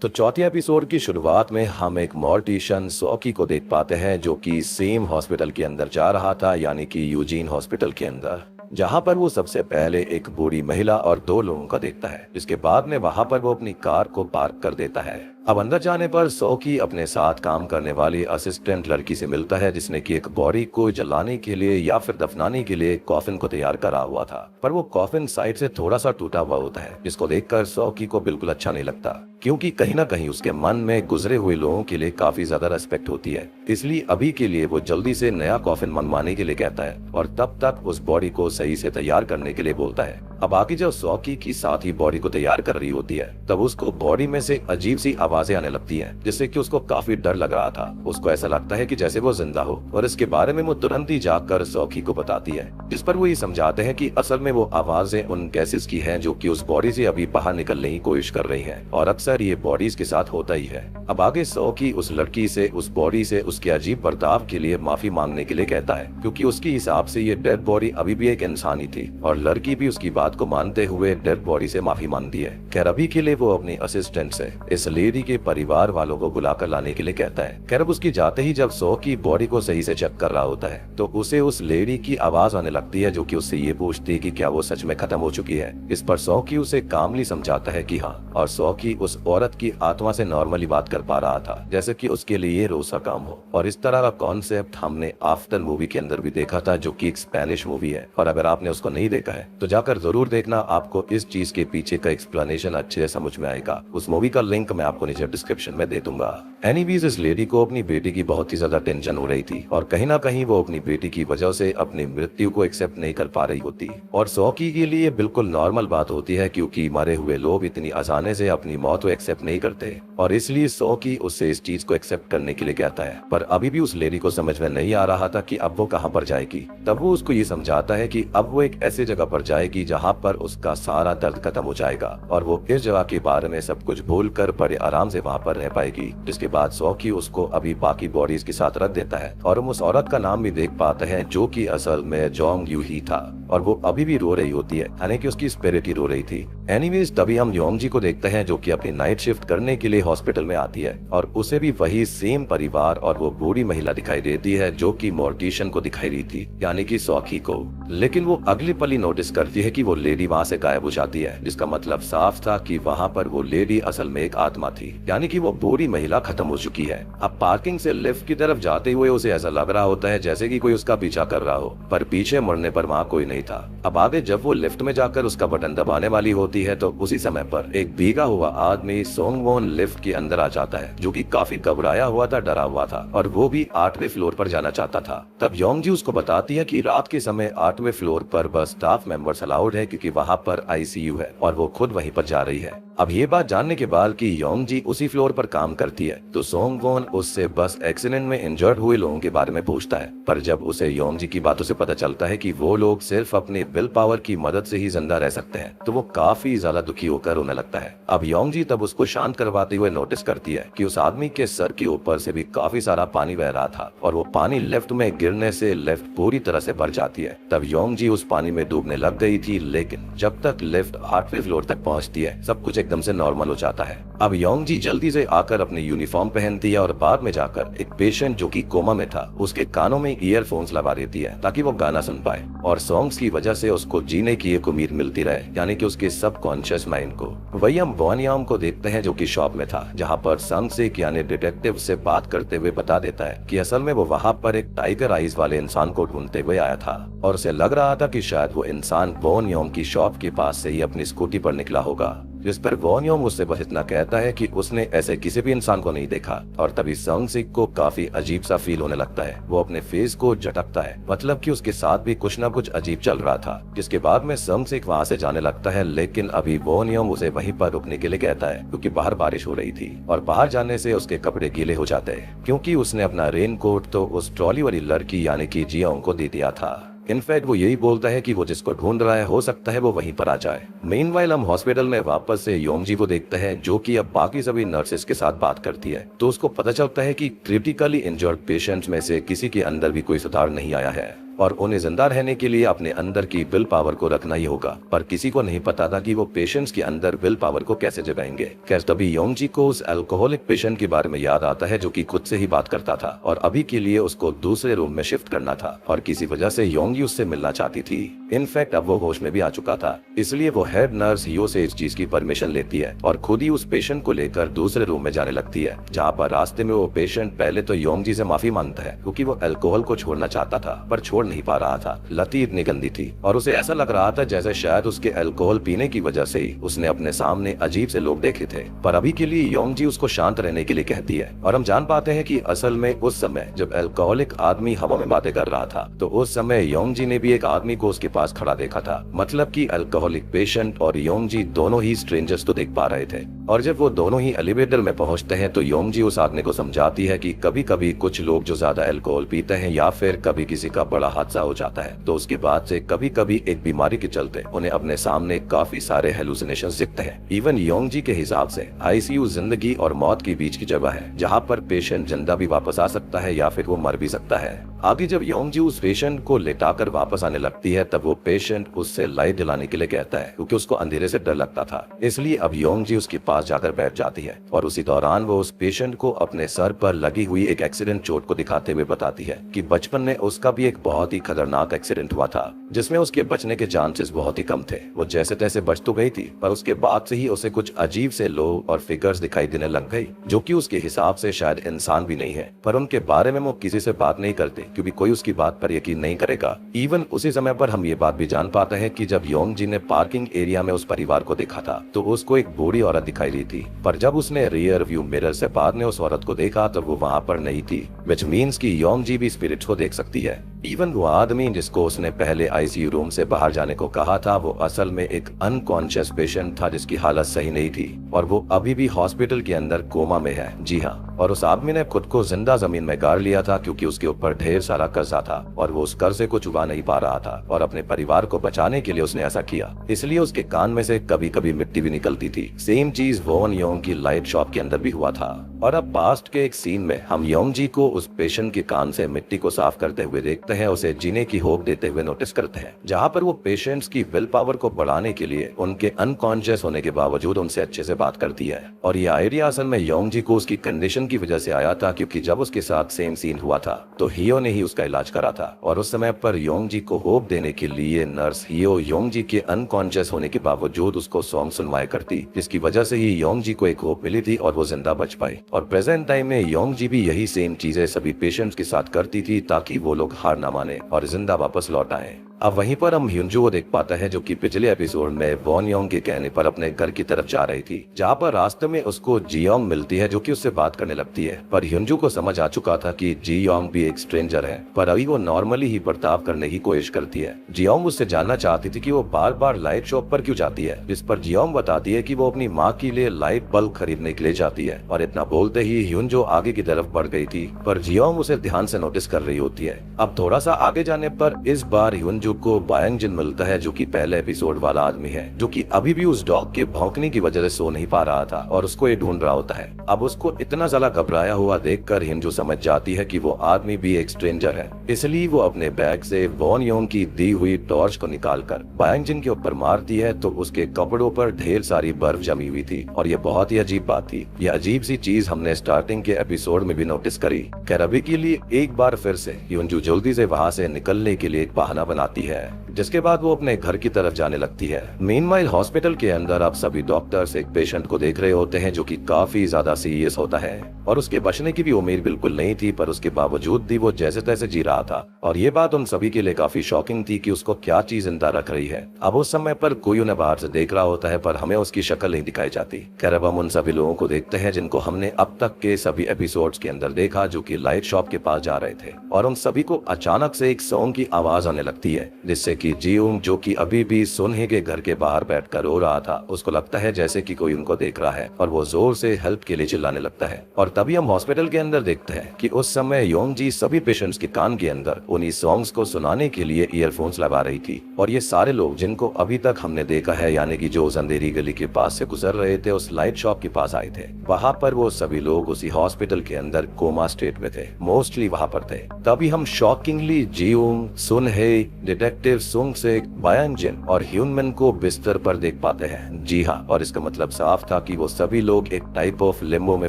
तो चौथे एपिसोड की शुरुआत में हम एक मॉर्टिशियन सॉकी को देख पाते हैं जो कि सेम हॉस्पिटल के अंदर जा रहा था, यानी कि यूजीन हॉस्पिटल के अंदर, जहां पर वो सबसे पहले एक बूढ़ी महिला और 2 लोगों का देखता है। जिसके बाद में वहां पर वो अपनी कार को पार्क कर देता है। अब अंदर जाने पर सॉकी अपने साथ काम करने वाली असिस्टेंट लड़की से मिलता है जिसने कि एक बॉडी को जलाने के लिए या फिर दफनाने के लिए कॉफिन को तैयार करा हुआ था, पर वो कॉफिन साइड से थोड़ा सा टूटा हुआ होता है जिसको देखकर सॉकी को बिल्कुल अच्छा नहीं लगता क्योंकि कहीं ना कहीं उसके मन में गुजरे हुए लोगों के लिए काफी ज्यादा रेस्पेक्ट होती है। इसलिए अभी के लिए वो जल्दी से नया कॉफिन मनवाने के लिए कहता है और तब तक उस बॉडी को सही से तैयार करने के लिए बोलता है। अब आगे जब सॉकी की साथ ही बॉडी को तैयार कर रही होती है तब उसको बॉडी में से अजीब सी आवाजें आने लगती हैं जिससे कि उसको काफी डर लग रहा था। उसको ऐसा लगता है कि जैसे वो जिंदा हो और इसके बारे में वो तुरंत ही जाकर सॉकी को बताती है, जिस पर वो ये समझाते हैं कि असल में वो आवाजें उन गैसेस की हैं जो कि उस बॉडी से अभी बाहर निकलने की कोशिश कर रही हैं और अक्सर ये बॉडीज के साथ होता ही है। अब आगे सॉकी उस लड़की से उस बॉडी से उसके अजीब बर्ताव के लिए माफी मांगने के लिए कहता है क्योंकि उसके हिसाब से ये डेड बॉडी अभी भी एक इंसान ही थी और लड़की भी उसकी बात को मानते हुए डेड बॉडी से माफी मांगती है। खैर अभी के लिए वो अपनी असिस्टेंट से इस लेडी के परिवार वालों को बुलाकर लाने के लिए कहता है। खैर अब उसकी जाते ही जब सॉकी बॉडी को सही से चेक कर रहा होता है तो उसे उस लेडी की आवाज आने लगती है जो कि उससे ये पूछती है कि क्या वो सच में खत्म हो चुकी है। इस पर सॉकी उसे कामली समझाता है कि हाँ, और सॉकी उस औरत की आत्मा से नॉर्मली बात कर पा रहा था जैसे कि उसके लिए ये रोज का काम हो। और इस तरह का कॉन्सेप्ट हमने आफ्टर मूवी के अंदर भी देखा था जो कि एक स्पेनिश मूवी है और अगर आपने उसको नहीं देखा है तो जाकर जरूर देखना, आपको इस चीज के पीछे का एक्सप्लेनेशन अच्छे से समझ में आएगा। उस मूवी का लिंक मैं आपको नीचे डिस्क्रिप्शन में दे दूंगा। एनीवेज इस लेडी को अपनी बेटी की बहुत ही ज्यादा टेंशन हो रही थी और कहीं ना कहीं वो अपनी बेटी की वजह से अपनी मृत्यु को एक्सेप्ट नहीं कर पा रही होती और सॉकी के लिए बिल्कुल नॉर्मल बात होती है क्योंकि मरे हुए लोग इतनी आसानी से अपनी मौत को एक्सेप्ट नहीं करते और इसलिए सॉकी उससे इस चीज को एक्सेप्ट करने के लिए कहता है। पर अभी भी उस लेडी को समझ में नहीं आ रहा था कि अब वो कहाँ पर जाएगी। तब वो उसको ये समझाता है कि अब वो एक ऐसी जगह पर जाएगी जहाँ पर उसका सारा दर्द खत्म हो जाएगा और वो इस जगह के बारे में सब कुछ भूल कर बड़े आराम आराम से वहाँ पर रह पाएगी। जिसके बाद सॉकी उसको अभी बाकी बॉडीज के साथ रख देता है और हम उस औरत का नाम भी देख पाते हैं जो कि असल में जोंग यू ही था और वो अभी भी रो रही होती है, यानी कि उसकी स्पिरिट ही रो रही थी। एनीवेज तभी हम योंगजी को देखते हैं जो कि अपनी नाइट शिफ्ट करने के लिए हॉस्पिटल में आती है और उसे भी वही सेम परिवार और वो बूढ़ी महिला दिखाई देती है जो कि मोर्टिशियन को दिखाई रही थी, यानी कि सॉकी को। लेकिन वो अगली पल नोटिस करती है कि वो लेडी वहाँ से गायब हो जाती है, जिसका मतलब साफ था कि वहाँ पर वो लेडी असल में एक आत्मा थी, यानी कि वो बूढ़ी महिला खत्म हो चुकी है। अब पार्किंग से लिफ्ट की तरफ जाते हुए उसे ऐसा लग रहा होता है जैसे कि कोई उसका पीछा कर रहा हो, पर पीछे मुड़ने पर वहाँ कोई नहीं था। अब आगे जब वो लिफ्ट में जाकर उसका बटन दबाने वाली होती है तो उसी समय पर एक भीगा हुआ आदमी सोंगवॉन लिफ्ट के अंदर आ जाता है, जो कि काफी घबराया हुआ था, डरा हुआ था और वो भी 8वें फ्लोर पर जाना चाहता था। तब योंगजी उसको बताती है कि रात के समय 8वें फ्लोर पर बस स्टाफ मेंबर्स अलाउड है क्योंकि वहाँ पर आईसीयू है और वो खुद वहीं पर जा रही है। अब ये बात जानने के बाद कि योंगजी उसी फ्लोर पर काम करती है तो सोंगवॉन उससे बस एक्सीडेंट में इंजर्ड हुए लोगों के बारे में पूछता है, पर जब उसे योंगजी की बातों से पता चलता है कि वो लोग सिर्फ अपनी विल पावर की मदद से ही जिंदा रह सकते हैं तो वो काफी ज्यादा दुखी होकर रोने लगता है। अब योंगजी तब उसको शांत करवाते हुए नोटिस करती है कि उस आदमी के सर के ऊपर से भी काफी सारा पानी बह रहा था और वो पानी लिफ्ट में गिरने से लिफ्ट पूरी तरह से भर जाती है। तब योंगजी उस पानी में डूबने लग गई थी, लेकिन जब तक लिफ्ट 8वें फ्लोर तक पहुंचती है सब कुछ एकदम से नॉर्मल हो जाता है। अब योंगजी जल्दी से आकर अपनी यूनिफॉर्म पहनती है और बाद में जाकर एक पेशेंट जो कि कोमा में था उसके कानों में ईयरफोन्स लगा देती है ताकि वो गाना सुन पाए और सॉन्ग्स की वजह से उसको जीने की एक उम्मीद मिलती रहे, यानी कि उसके सबकॉन्शियस माइंड को। वही हम वॉनयाम को देखते हैं जो कि शॉप में था, जहाँ पर संगसिक यानी डिटेक्टिव से बात करते हुए बता देता है कि असल में वो वहाँ पर एक टाइगर आइज वाले इंसान को ढूंढते हुए आया था और उसे लग रहा था कि शायद वो इंसान वॉनयाम की शॉप के पास से ही अपनी स्कूटी पर निकला होगा। जिस पर वॉनयोम उससे बस इतना कहता है कि उसने ऐसे किसी भी इंसान को नहीं देखा और तभी संगसिक को काफी अजीब सा फील होने लगता है। वो अपने फेस को झटकता है, मतलब कि उसके साथ भी कुछ ना कुछ अजीब चल रहा था। जिसके बाद में संगसिक वहाँ से जाने लगता है, लेकिन अभी वॉनयोम उसे वहीं पर रुकने के लिए कहता है क्योंकि बाहर बारिश हो रही थी और बाहर जाने से उसके कपड़े गीले हो जाते हैं क्योंकि उसने अपना रेन कोट तो उस ट्रॉली वाली लड़की यानी कि जियोंग को दे दिया था। इनफैक्ट वो यही बोलता है कि वो जिसको ढूंढ रहा है हो सकता है वो वहीं पर आ जाए। मेनवाइल हम हॉस्पिटल में वापस से योंगजी को देखते हैं जो कि अब बाकी सभी नर्सेस के साथ बात करती है तो उसको पता चलता है कि क्रिटिकली इंजर्ड पेशेंट्स में से किसी के अंदर भी कोई सुधार नहीं आया है और उन्हें जिंदा रहने के लिए अपने अंदर की विल पावर को रखना ही होगा, पर किसी को नहीं पता था कि वो पेशेंट्स के अंदर विल पावर को कैसे जगाएंगे। खैर तभी योंगजी को उस अल्कोहलिक पेशेंट के बारे में याद आता है जो कि खुद से ही बात करता था और अभी के लिए उसको दूसरे रूम में शिफ्ट करना था और किसी वजह से योंगजी उससे मिलना चाहती थी। इनफैक्ट अब वो होश में भी आ चुका था, इसलिए वो हेड नर्स हियो से इस चीज की परमिशन लेती है और खुद ही उस पेशेंट को लेकर दूसरे रूम में जाने लगती है, जहाँ पर रास्ते में वो पेशेंट पहले तो योंगजी से माफी मांगता है क्योंकि वो अल्कोहल को छोड़ना चाहता था पर छोड़ नहीं पा रहा था। लती इतनी गंदी थी और उसे ऐसा लग रहा था जैसे शायद उसके अल्कोहल पीने की वजह से ही उसने अपने सामने अजीब से लोग देखे थे। पर अभी के लिए योंगजी उसको शांत रहने के लिए कहती है और हम जान पाते हैं कि असल में उस समय जब अल्कोहलिक आदमी हवा में बातें कर रहा था तो उस समय योंगजी ने भी एक आदमी को उसके पास खड़ा देखा था, मतलब कि अल्कोहलिक पेशेंट और योंगजी दोनों ही स्ट्रेंजर्स तो देख पा रहे थे। और जब वो दोनों ही एलिवेटर में पहुंचते हैं तो योंगजी उस आदमी को समझाती है कि कभी कभी कुछ लोग जो ज्यादा अल्कोहल पीते हैं या फिर कभी किसी का बड़ा हादसा हो जाता है तो उसके बाद से कभी कभी एक बीमारी के चलते उन्हें अपने सामने काफी सारे हेलुसिनेशंस दिखते हैं। इवन योंगजी के हिसाब से आईसीयू जिंदगी और मौत के बीच की जगह है जहाँ पर पेशेंट जिंदा भी वापस आ सकता है या फिर वो मर भी सकता है। आगे जब योंगजी उस पेशेंट को लेटाकर वापस आने लगती है तब वो पेशेंट उससे लाइट जलाने के लिए कहता है क्योंकि उसको अंधेरे से डर लगता था, इसलिए अब योंगजी उसके पास जाकर बैठ जाती है और उसी दौरान वो उस पेशेंट को अपने सर पर लगी हुई एक एक्सीडेंट चोट को दिखाते हुए बताती है कि बचपन में उसका भी एक बहुत ही खतरनाक एक्सीडेंट हुआ था जिसमें उसके बचने के चांसेस बहुत ही कम थे। वो जैसे तैसे बच तो गई थी पर उसके बाद से ही उसे कुछ अजीब से लोग और फिगर्स दिखाई देने लग गई जो कि उसके हिसाब से शायद इंसान भी नहीं है, पर उनके बारे में वो किसी से बात नहीं करते क्योंकि कोई उसकी बात पर यकीन नहीं करेगा। इवन उसी समय पर हम ये बात भी जान पाते हैं कि जब योंगजी ने पार्किंग एरिया में उस परिवार को देखा था तो उसको एक बूढ़ी औरत दिखाई दी थी, पर जब उसने रियर व्यू मिरर से बाद में उस औरत को देखा तो वो वहाँ पर नहीं थी, विच मीन्स कि योंगजी भी स्पिरिट्स को देख सकती है। इवन वो आदमी जिसको उसने पहले आईसीयू रूम से बाहर जाने को कहा था, वो असल में एक अनकॉन्शियस पेशेंट था जिसकी हालत सही नहीं थी और वो अभी भी हॉस्पिटल के अंदर कोमा में है। जी हाँ, और उस आदमी ने खुद को जिंदा जमीन में गाड़ लिया था क्योंकि उसके ऊपर ढेर सारा कर्जा था और वो उस कर्जे को चुका नहीं पा रहा था और अपने परिवार को बचाने के लिए उसने ऐसा किया। इसलिए उसके कान में से कभी कभी मिट्टी भी निकलती थी। सेम चीज वॉन योंग की लाइट शॉप के अंदर भी हुआ था। और अब पास्ट के एक सीन में हम योंग जी को उस पेशेंट के कान से मिट्टी को साफ करते हुए देखते हैं, उसे जीने की होप देते हुए नोटिस करते हैं, जहाँ पर वो पेशेंट्स की विल पावर को बढ़ाने के लिए उनके अनकॉन्शियस होने के बावजूद उनसे अच्छे से बात करती है। और ये आइडिया असल में योंग जी को उसकी कंडीशन की वजह से आया था, क्योंकि जब उसके साथ सेम सीन हुआ था तो हियो ने ही उसका इलाज करा था और उस समय पर योंग जी को होप देने के लिए नर्स हियो योंग जी के अनकॉन्शियस होने के बावजूद उसको सॉन्ग सुनवाया करती, जिसकी वजह से ही योंग जी को एक होप मिली थी और वो जिंदा बच पाए। और प्रेजेंट टाइम में योंग जी भी यही सेम चीजें सभी पेशेंट्स के साथ करती थी ताकि वो लोग हार ना माने और जिंदा वापस लौट आए। अब वहीं पर हम ह्युंजू को देख पाते हैं, जो कि पिछले एपिसोड में वॉन योंग के कहने पर अपने घर की तरफ जा रही थी, जहाँ पर रास्ते में उसको जियोंग मिलती है जो कि उससे बात करने लगती है। पर ह्युंजू को समझ आ चुका था कि जियोंग भी एक स्ट्रेंजर है, पर अभी वो नॉर्मली ही बर्ताव करने की कोशिश करती है। जियोंग उससे जानना चाहती थी कि वो बार बार लाइट शॉप पर क्यों जाती है, जिस पर जियोंग बताती है कि वो अपनी माँ के लिए लाइट बल्ब खरीदने के लिए जाती है। और इतना बोलते ही ह्युंजू आगे की तरफ बढ़ गई थी, पर जियोंग उसे ध्यान से नोटिस कर रही होती है। अब थोड़ा सा आगे जाने पर इस बार ह्युंजू को बायंग जिन मिलता है, जो कि पहले एपिसोड वाला आदमी है, जो कि अभी भी उस डॉग के भौंकने की वजह से सो नहीं पा रहा था और उसको ये ढूंढ रहा होता है। अब उसको इतना ज्यादा घबराया हुआ देखकर हिंजू समझ जाती है कि वो आदमी भी एक स्ट्रेंजर है, इसलिए वो अपने बैग से वॉन योंग की दी हुई टॉर्च को निकालकर बायंग जिन के ऊपर मारती है तो उसके कपड़ों पर ढेर सारी बर्फ जमी हुई थी। और ये बहुत ही अजीब बात थी। ये अजीब सी चीज हमने स्टार्टिंग के एपिसोड में भी नोटिस करी। खैर अभी के लिए एक बार फिर से हिंजू जल्दी से वहाँ से निकलने के लिए एक बहाना बनाती है, जिसके बाद वो अपने घर की तरफ जाने लगती है। मीनवाइल हॉस्पिटल के अंदर अब सभी डॉक्टर्स एक पेशेंट को देख रहे होते हैं जो कि काफी ज्यादा सीरियस होता है और उसके बचने की भी उम्मीद बिल्कुल नहीं थी, पर उसके बावजूद भी वो जैसे तैसे जी रहा था। और ये बात उन सभी के लिए काफी शॉकिंग थी कि उसको क्या चीज जिंदा रख रही है। अब उस समय पर कोई उन्हें बाहर से देख रहा होता है, पर हमें उसकी शक्ल नहीं दिखाई जाती। खैर अब हम उन सभी लोगों को देखते हैं जिनको हमने अब तक के सभी एपिसोड्स के अंदर देखा, जो कि लाइट शॉप के पास जा रहे थे। और उन सभी को अचानक से एक सॉन्ग की आवाज आने लगती है, जिससे कि जियोंग, जो कि अभी भी सुनहे के घर के बाहर बैठकर रो रहा था, उसको लगता है जैसे कि कोई उनको देख रहा है और वो जोर से हेल्प के लिए चिल्लाने लगता है। और तभी हम हॉस्पिटल के अंदर देखते हैं कि उस समय योंग जी सभी पेशेंट्स के कान के अंदर उन्हीं सॉन्ग्स को सुनाने के लिए ईयरफोन्स लगा रही थी। और ये सारे लोग जिनको अभी तक हमने देखा है, यानी कि जो उस अंधेरी गली के पास से गुजर रहे थे, उस लाइट शॉप के पास आए थे, वहाँ पर वो सभी लोग उसी हॉस्पिटल के अंदर कोमा स्टेट में थे, मोस्टली वहाँ पर थे। तभी हम शॉकिंगली जियोंग, सुनहे, डिटेक्टिव सुंग से, बायंग जिन और ह्यूनमन को बिस्तर पर देख पाते हैं। जी हाँ, और इसका मतलब साफ था कि वो सभी लोग एक टाइप ऑफ लिम्बो में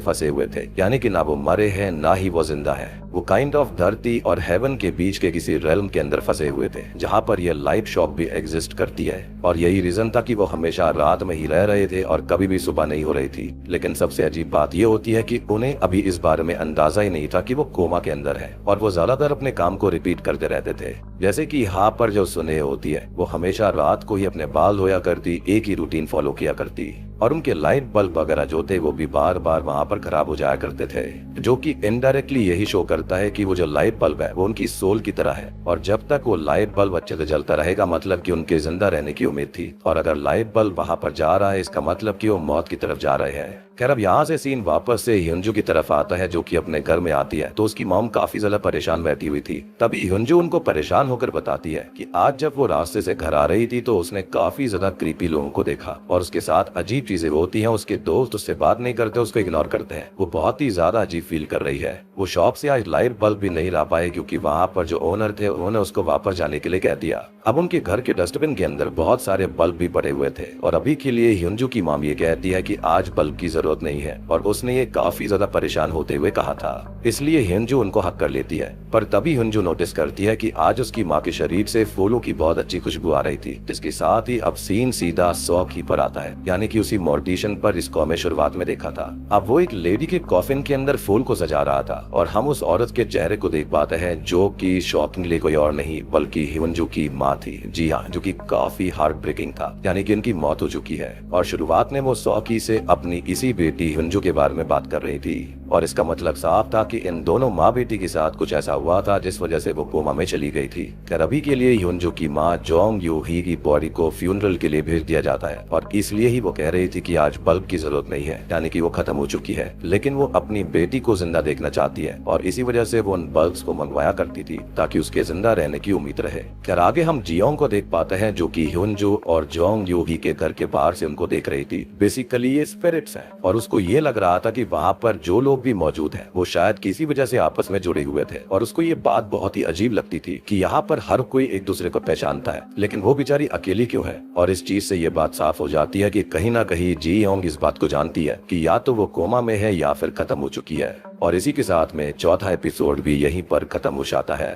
फंसे हुए थे, यानी कि ना वो मरे हैं ना ही वो जिंदा है। वो काइंड ऑफ धरती और हेवन के बीच के किसी रेल्म के अंदर फंसे हुए थे, जहाँ पर यह लाइट शॉप भी एग्जिस्ट करती है। और यही रीजन था कि वो हमेशा रात में ही रह रहे थे और कभी भी सुबह नहीं हो रही थी। लेकिन सबसे अजीब बात ये होती है कि उन्हें अभी इस बारे में अंदाजा ही नहीं था कि वो कोमा के अंदर है और वो ज्यादातर अपने काम को रिपीट करते रहते थे। जैसे कि यहाँ पर जो सुने होती है, वो हमेशा रात को ही अपने बाल धोया करती, एक ही रूटीन फॉलो किया करती और उनके लाइट बल्ब वगैरह जो थे वो भी बार बार वहाँ पर खराब हो जाया करते थे, जो कि इनडायरेक्टली यही शो करता है कि वो जो लाइट बल्ब है वो उनकी सोल की तरह है और जब तक वो लाइट बल्ब अच्छे से जलता रहेगा मतलब कि उनके जिंदा रहने की उम्मीद थी। और अगर लाइट बल्ब वहाँ पर जा रहा है, इसका मतलब कि वो मौत की तरफ जा रहे हैं। खैर अब यहाँ से सीन वापस से ह्युंजू की तरफ आता है, जो कि अपने घर में आती है तो उसकी मॉम काफी ज्यादा परेशान बैठी हुई थी। तभी ह्युंजू उनको परेशान होकर बताती है कि आज जब वो रास्ते से घर आ रही थी तो उसने काफी ज्यादा क्रीपी लोगों को देखा और उसके साथ अजीब चीजें होती हैं। उसके दोस्त उससे बात नहीं करते, उसको इग्नोर करते हैं। वो बहुत ही ज्यादा अजीब फील कर रही है। वो शॉप से आज लाइट बल्ब भी नहीं ला पाए क्योंकि वहाँ पर जो ओनर थे उन्होंने उसको वापस जाने के लिए कह दिया। अब उनके घर के डस्टबिन के अंदर बहुत सारे बल्ब भी पड़े हुए थे और अभी के लिए ह्युंजू की मॉम ये कहती है कि आज बल्ब की जरूरत नहीं है और उसने ये काफी ज्यादा परेशान होते हुए कहा था, इसलिए ह्युंजू उनको हक कर लेती है। पर तभी ह्युंजू नोटिस करती है कि आज उसकी माँ के शरीर से फूलों की बहुत अच्छी खुशबू आ रही थी, जिसके साथ ही अब सीन सीधा सॉक ही पर आता है, यानी कि उसी मोर्टिशन पर इसको हमें शुरुआत में देखा था। अब वो एक लेडी के कॉफिन के अंदर फूल को सजा रहा था और हम उस औरत के चेहरे को देख पाते हैं, जो कि शॉकिंगली कोई और नहीं बल्कि ह्युंजू की माँ थी। जी हाँ, जो कि काफी हार्ट ब्रेकिंग था, यानी कि इनकी मौत हो चुकी है। और शुरुआत में वो सॉकी से अपनी इसी बेटी हिंजू के बारे में बात कर रही थी और इसका मतलब साफ था कि इन दोनों माँ बेटी के साथ कुछ ऐसा हुआ था जिस वजह से वो कोमा में चली गई थी। खैर अभी के लिए हिंजू की माँ जोंग यू ही की बॉडी को फ्यूनरल के लिए भेज दिया जाता है और इसलिए ही वो कह रही थी कि आज बल्ब की जरूरत नहीं है, यानी कि वो खत्म हो चुकी है, लेकिन वो अपनी बेटी को जिंदा देखना चाहती है और इसी वजह से वो उन बल्ब्स को मंगवाया करती थी ताकि उसके जिंदा रहने की उम्मीद रहे। खैर आगे हम जियोंग को देख पाते हैं जो कि हिंजू और जोंग यू ही के घर के बाहर से उनको देख रही थी। बेसिकली ये स्पिरिट्स हैं और उसको ये लग रहा था कि वहाँ पर जो लोग भी मौजूद हैं वो शायद किसी वजह से आपस में जुड़े हुए थे और उसको ये बात बहुत ही अजीब लगती थी कि यहाँ पर हर कोई एक दूसरे को पहचानता है लेकिन वो बेचारी अकेली क्यों है। और इस चीज से ये बात साफ हो जाती है कि कहीं ना कहीं जियोंग इस बात को जानती है कि या तो वो कोमा में है या फिर खत्म हो चुकी है। और इसी के साथ में चौथा एपिसोड भी यहीं पर खत्म हो जाता है।